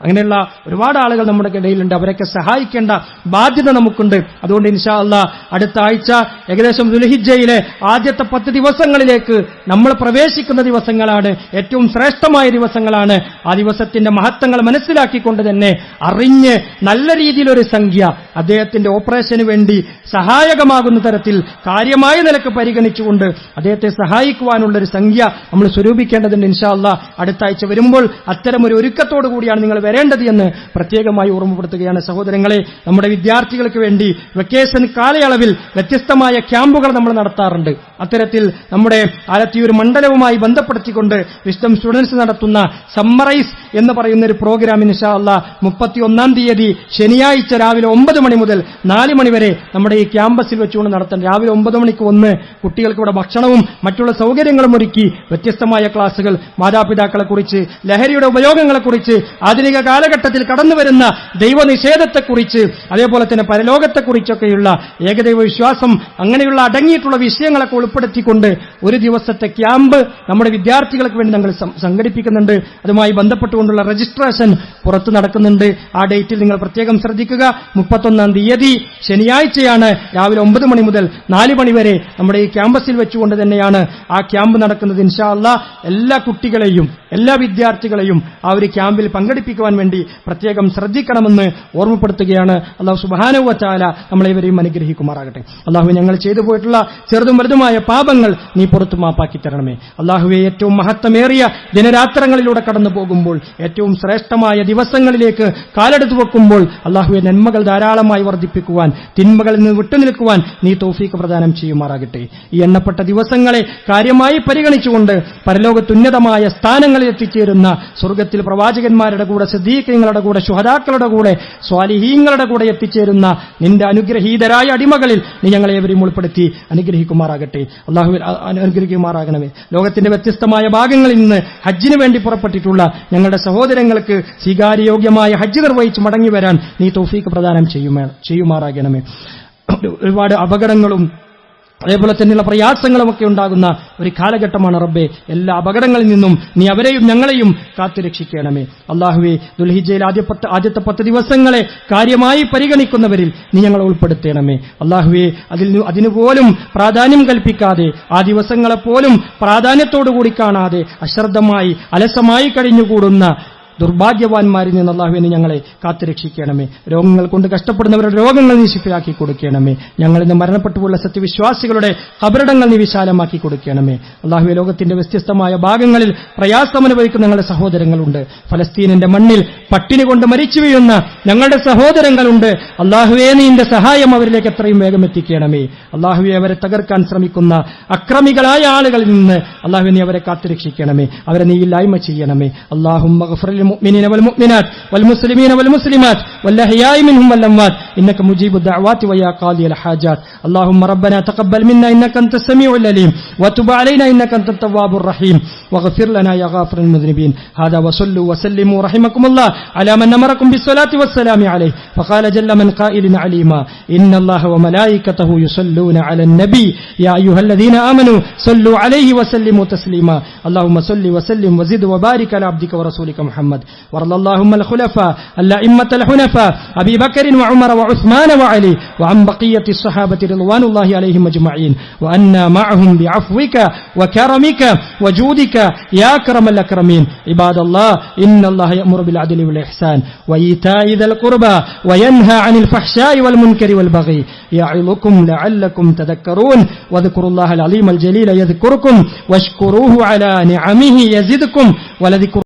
അങ്ങനെയുള്ള ഒരുപാട് ആളുകൾ നമ്മുടെ ഇടയിലുണ്ട്. അവരൊക്കെ സഹായിക്കേണ്ട ബാധ്യത നമുക്കുണ്ട്. അതുകൊണ്ട് ഇൻഷാ അല്ലാഹ് അടുത്ത ആഴ്ച ഏകദേശം ദുൽഹിജ്ജയിലെ ആദ്യത്തെ 10 ദിവസങ്ങളിലേക്ക് നമ്മൾ പ്രവേശിക്കുന്ന ദിവസങ്ങളാണ്. ഏറ്റവും ശ്രേഷ്ഠമായ ദിവസങ്ങളാണ്. ആ ദിവസത്തിന്റെ മഹത്വങ്ങൾ മനസ്സിലാക്കിക്കൊണ്ട് തന്നെ അറിഞ്ഞ് നല്ല രീതിയിലൊരു സംഖ്യ അദ്ദേഹത്തിന്റെ ഓപ്പറേഷന് വേണ്ടി സഹായകമാകുന്ന തരത്തിൽ കാര്യമായ നിലക്ക് പരിഗണിച്ചുകൊണ്ട് അദ്ദേഹത്തെ സഹായിക്കുവാനുള്ളൊരു സംഖ്യ നമ്മൾ സ്വരൂപിക്കേണ്ടതുണ്ട്. ഇൻഷാ അല്ലാഹ് അടുത്ത ആഴ്ച വരുമ്പോൾ അത്തരമൊരു ഒരുക്കത്തോടു കൂടിയാണ് നിങ്ങൾ വരേണ്ടത് എന്ന് പ്രത്യേകമായി ഓർമ്മപ്പെടുത്തുകയാണ്. സഹോദരങ്ങളെ, നമ്മുടെ വിദ്യാർത്ഥികൾക്ക് വേണ്ടി വെക്കേഷൻ കാലയളവിൽ വ്യത്യസ്തമായ ക്യാമ്പുകൾ നമ്മൾ നടത്താറുണ്ട്. അത്തരത്തിൽ നമ്മുടെ ആലത്തിയൂർ മണ്ഡലവുമായി ബന്ധപ്പെടുത്തിക്കൊണ്ട് വിസ്ഡം സ്റ്റുഡൻസ് നടത്തുന്ന സമ്മറൈസ് എന്ന് പറയുന്ന ഒരു പ്രോഗ്രാം ഇൻഷാ അല്ലാഹ് 31-ാം തീയതി ശനിയാഴ്ച രാവിലെ 9 മണി മുതൽ 4 മണി വരെ നമ്മുടെ ഈ ക്യാമ്പസിൽ വെച്ചുകൊണ്ട് നടത്തുന്നത്. രാവിലെ 9 മണിക്ക് വന്ന് കുട്ടികൾക്ക് ഇവിടെ ഭക്ഷണവും മറ്റുള്ള സൗകര്യങ്ങളും ഒരുക്കി വ്യത്യസ്തമായ ക്ലാസുകൾ മാതാപിതാക്കളെക്കുറിച്ച്, ലഹരിയുടെ ഉപയോഗങ്ങളെക്കുറിച്ച്, ആധുനിക കാലഘട്ടത്തിൽ കടന്നുവരുന്ന ദൈവനിഷേധത്തെക്കുറിച്ച്, അതേപോലെ തന്നെ പരലോകത്തെക്കുറിച്ചൊക്കെയുള്ള ഏകദൈവ വിശ്വാസം, അങ്ങനെയുള്ള അടങ്ങിയിട്ടുള്ള വിഷയങ്ങളൊക്കെ ഉൾപ്പെടുത്തിക്കൊണ്ട് ഒരു ദിവസത്തെ ക്യാമ്പ് നമ്മുടെ വിദ്യാർത്ഥികൾക്ക് വേണ്ടി ഞങ്ങൾ സംഘടിപ്പിക്കുന്നുണ്ട്. അതുമായി ബന്ധപ്പെട്ടുകൊണ്ടുള്ള രജിസ്ട്രേഷൻ പുറത്ത് നടക്കുന്നുണ്ട്. ആ ഡേറ്റിൽ നിങ്ങൾ പ്രത്യേകം ശ്രദ്ധിക്കുക. 31-ാം തീയതി ശനിയാഴ്ചയാണ് രാവിലെ 9 മണി മുതൽ 4 മണി വരെ നമ്മുടെ ഈ ക്യാമ്പസിൽ വെച്ചുകൊണ്ട് തന്നെയാണ് ആ ക്യാമ്പ് നടക്കുന്നത്. ഇൻഷാ അല്ലാഹ് എല്ലാ കുട്ടികളെയും എല്ലാ വിദ്യാർത്ഥികളെയും ആ ഒരു ക്യാമ്പിൽ പങ്കെടുപ്പിക്കുവാൻ വേണ്ടി പ്രത്യേകം ശ്രദ്ധിക്കണമെന്ന് ഓർമ്മപ്പെടുത്തുകയാണ്. അല്ലാഹു സുബ്ഹാനഹു വ തആല നമ്മളെവരെയും അനുഗ്രഹിക്കുമാറാകട്ടെ. അല്ലാഹുവേ, ഞങ്ങൾ ചെയ്തു പോയിട്ടുള്ള ചെറുതും വലുതുമായ പാപങ്ങൾ നീ പുറത്തു മാപ്പാക്കി തരണമേ. അല്ലാഹുവേ, ഏറ്റവും മഹത്വമേറിയ ദിനരാത്രങ്ങളിലൂടെ കടന്നു പോകുമ്പോൾ, ഏറ്റവും ശ്രേഷ്ഠമായ ദിവസങ്ങളിലേക്ക് കാലെടുത്തു വെക്കുമ്പോൾ അല്ലാഹുവേ, നന്മകൾ ധാരാളമായി വർദ്ധിപ്പിക്കുവാൻ, തിന്മകളിൽ നിന്ന് വിട്ടുനിൽക്കുവാൻ നീ തൗഫീഖ് പ്രദാനം ചെയ്യുമാറാകട്ടെ. ഈ എണ്ണപ്പെട്ട ദിവസങ്ങളെ കാര്യമായി പരിഗണിച്ചുകൊണ്ട് പരലോകത്തുന്നതമായ സ്ഥാനങ്ങളിൽ എത്തിച്ചേരുന്ന സ്വർഗ്ഗത്തിൽ പ്രവാചകന്മാരുടെ കൂടെ, സിദ്ദീഖീങ്ങളുടെ കൂടെ, ശുഹദാക്കളുടെ കൂടെ, സ്വാലിഹീങ്ങളുടെ കൂടെ എത്തിച്ചേരുന്ന നിന്റെ അനുഗ്രഹീതരായ അടിമകളിൽ നീ ഞങ്ങളെവരെയും ഉൾപ്പെടുത്തി അനുഗ്രഹിക്കുമാറാകട്ടെ. അല്ലാഹു അനുഗ്രഹിക്കുമാറാകണമേ. ലോകത്തിന്റെ വ്യത്യസ്തമായ ഭാഗങ്ങളിൽ നിന്ന് ഹജ്ജിന് വേണ്ടി പുറപ്പെട്ടിട്ടുള്ള ഞങ്ങളുടെ സഹോദരങ്ങൾക്ക് സ്വീകാര്യയോഗ്യമായ ഹജ്ജ് നിർവഹിച്ച് മടങ്ങി വരാൻ നീ തൗഫീഖ് പ്രദാനം ചെയ്യുമാറാകണമേ. ഒരുപാട് അപകടങ്ങളും അതേപോലെ തന്നെയുള്ള പ്രയാസങ്ങളുമൊക്കെ ഉണ്ടാകുന്ന ഒരു കാലഘട്ടമാണ് റബ്ബേ. എല്ലാ അപകടങ്ങളിൽ നിന്നും നീ അവരെയും ഞങ്ങളെയും കാത്തുരക്ഷിക്കണമേ. അല്ലാഹുവേ, ദുൽഹിജ്ജയിൽ ആദ്യത്തെ 10 ദിവസങ്ങളെ കാര്യമായി പരിഗണിക്കുന്നവരിൽ നീ ഞങ്ങളെ ഉൾപ്പെടുത്തണമേ. അല്ലാഹുവേ, അതിനുപോലും പ്രാധാന്യം കൽപ്പിക്കാതെ, ആ ദിവസങ്ങളെപ്പോലും പ്രാധാന്യത്തോടുകൂടി കാണാതെ അശ്രദ്ധമായി അലസമായി കഴിഞ്ഞുകൂടുന്ന ദുർഭാഗ്യവാന്മാരിൽ നിന്ന് അല്ലാഹുവേ നീ ഞങ്ങളെ കാത്തുരക്ഷിക്കണമേ. രോഗങ്ങൾ കൊണ്ട് കഷ്ടപ്പെടുന്നവരുടെ രോഗങ്ങൾ നീ ശിഫയാക്കി കൊടുക്കണമേ. ഞങ്ങളിൽ നിന്ന് മരണപ്പെട്ടുപോയുള്ള സത്യവിശ്വാസികളുടെ ഖബറിടങ്ങൾ നീ വിശാലമാക്കി കൊടുക്കണമേ. അല്ലാഹുവേ, ലോകത്തിന്റെ വ്യത്യസ്തമായ ഭാഗങ്ങളിൽ പ്രയാസമനുഭവിക്കുന്ന ഞങ്ങളുടെ സഹോദരങ്ങളുണ്ട്. ഫലസ്തീനിന്റെ മണ്ണിൽ പട്ടിണി കൊണ്ട് മരിച്ചു വീഴുന്ന ഞങ്ങളുടെ സഹോദരങ്ങളുണ്ട്. അല്ലാഹുവേ, നീന്റെ സഹായം അവരിലേക്ക് എത്രയും വേഗം എത്തിക്കണമേ. അല്ലാഹുവേ, അവരെ തകർക്കാൻ ശ്രമിക്കുന്ന അക്രമികളായ ആളുകളിൽ നിന്ന് അല്ലാഹുവേ നീ അവരെ കാത്തുരക്ഷിക്കണമേ. അവരെ നീ ഇല്ലായ്മ ചെയ്യണമേ. അല്ലാഹുമ്മ ഗ്ഫിർ ലിൽ മുഅ്മിനീന വൽ മുഅ്മിനാത്ത് വൽ മുസ്ലിമീന വൽ മുസ്ലിമാത്ത് വൽ അഹ്യാഇ മിൻഹും വൽ അംവാത്ത് ഇന്നക മുജീബു ദഅവാതി വ യാ ഖാദിയൽ ഹാജാത്ത്. അല്ലാഹുമ്മ റബ്ബനാ തഖബ്ബൽ മിന്നാ ഇന്നക അൻതസ് സമീഉൽ അലീം വതുബ് അലൈനാ ഇന്നക അൻതത് തവ്വാബുർ റഹീം വഗ്ഫിർ ലനാ യാ ഗാഫിറുൽ മുദ്നിബീൻ. ഹാദാ വസല്ലു വസല്ലിമു റഹിമകുമുല്ലാഹ് അലാ മൻ അമറകും ബിസ്സലാത്തി വസ്സലാമി അലൈഹി ഫഖാല ജല്ല മൻ ഖായിലിൻ അലീമാ ഇന്നല്ലാഹ വമലായികതഹു യുസല്ലൂന അലൻ നബി യാ അയ്യുഹല്ലദീന ആമനൂ സല്ലു അലൈഹി വസല്ലിമു തസ്ലീമാ. അല്ലാഹുമ്മ സല്ലി വസല്ലിം വസിദ് വബാരിക് അലാ അബ്ദിക വറസൂലിക മുഹമ്മദ് വറല്ലല്ലാഹുമ്മ അൽ ഖുലഫാ അൽ ഹുനഫാ അബീ ബക്കർ വഉമർ വഉസ്മാൻ വഅലി വഅൻ ബഖിയത്തി الصحابة رضوان الله عليهم أجمعين وأنا معهم بعفوك وكرمك وجودك يا أكرم الأكرمين. عباد الله إن الله يأمر بالعدل والإحسان وإيتاء ذي القربى وينهى عن الفحشاء والمنكر والبغي يعظكم لعلكم تذكرون واذكروا الله العظيم الجليل يذكركم واشكروه على نعمه يزدكم ولذكر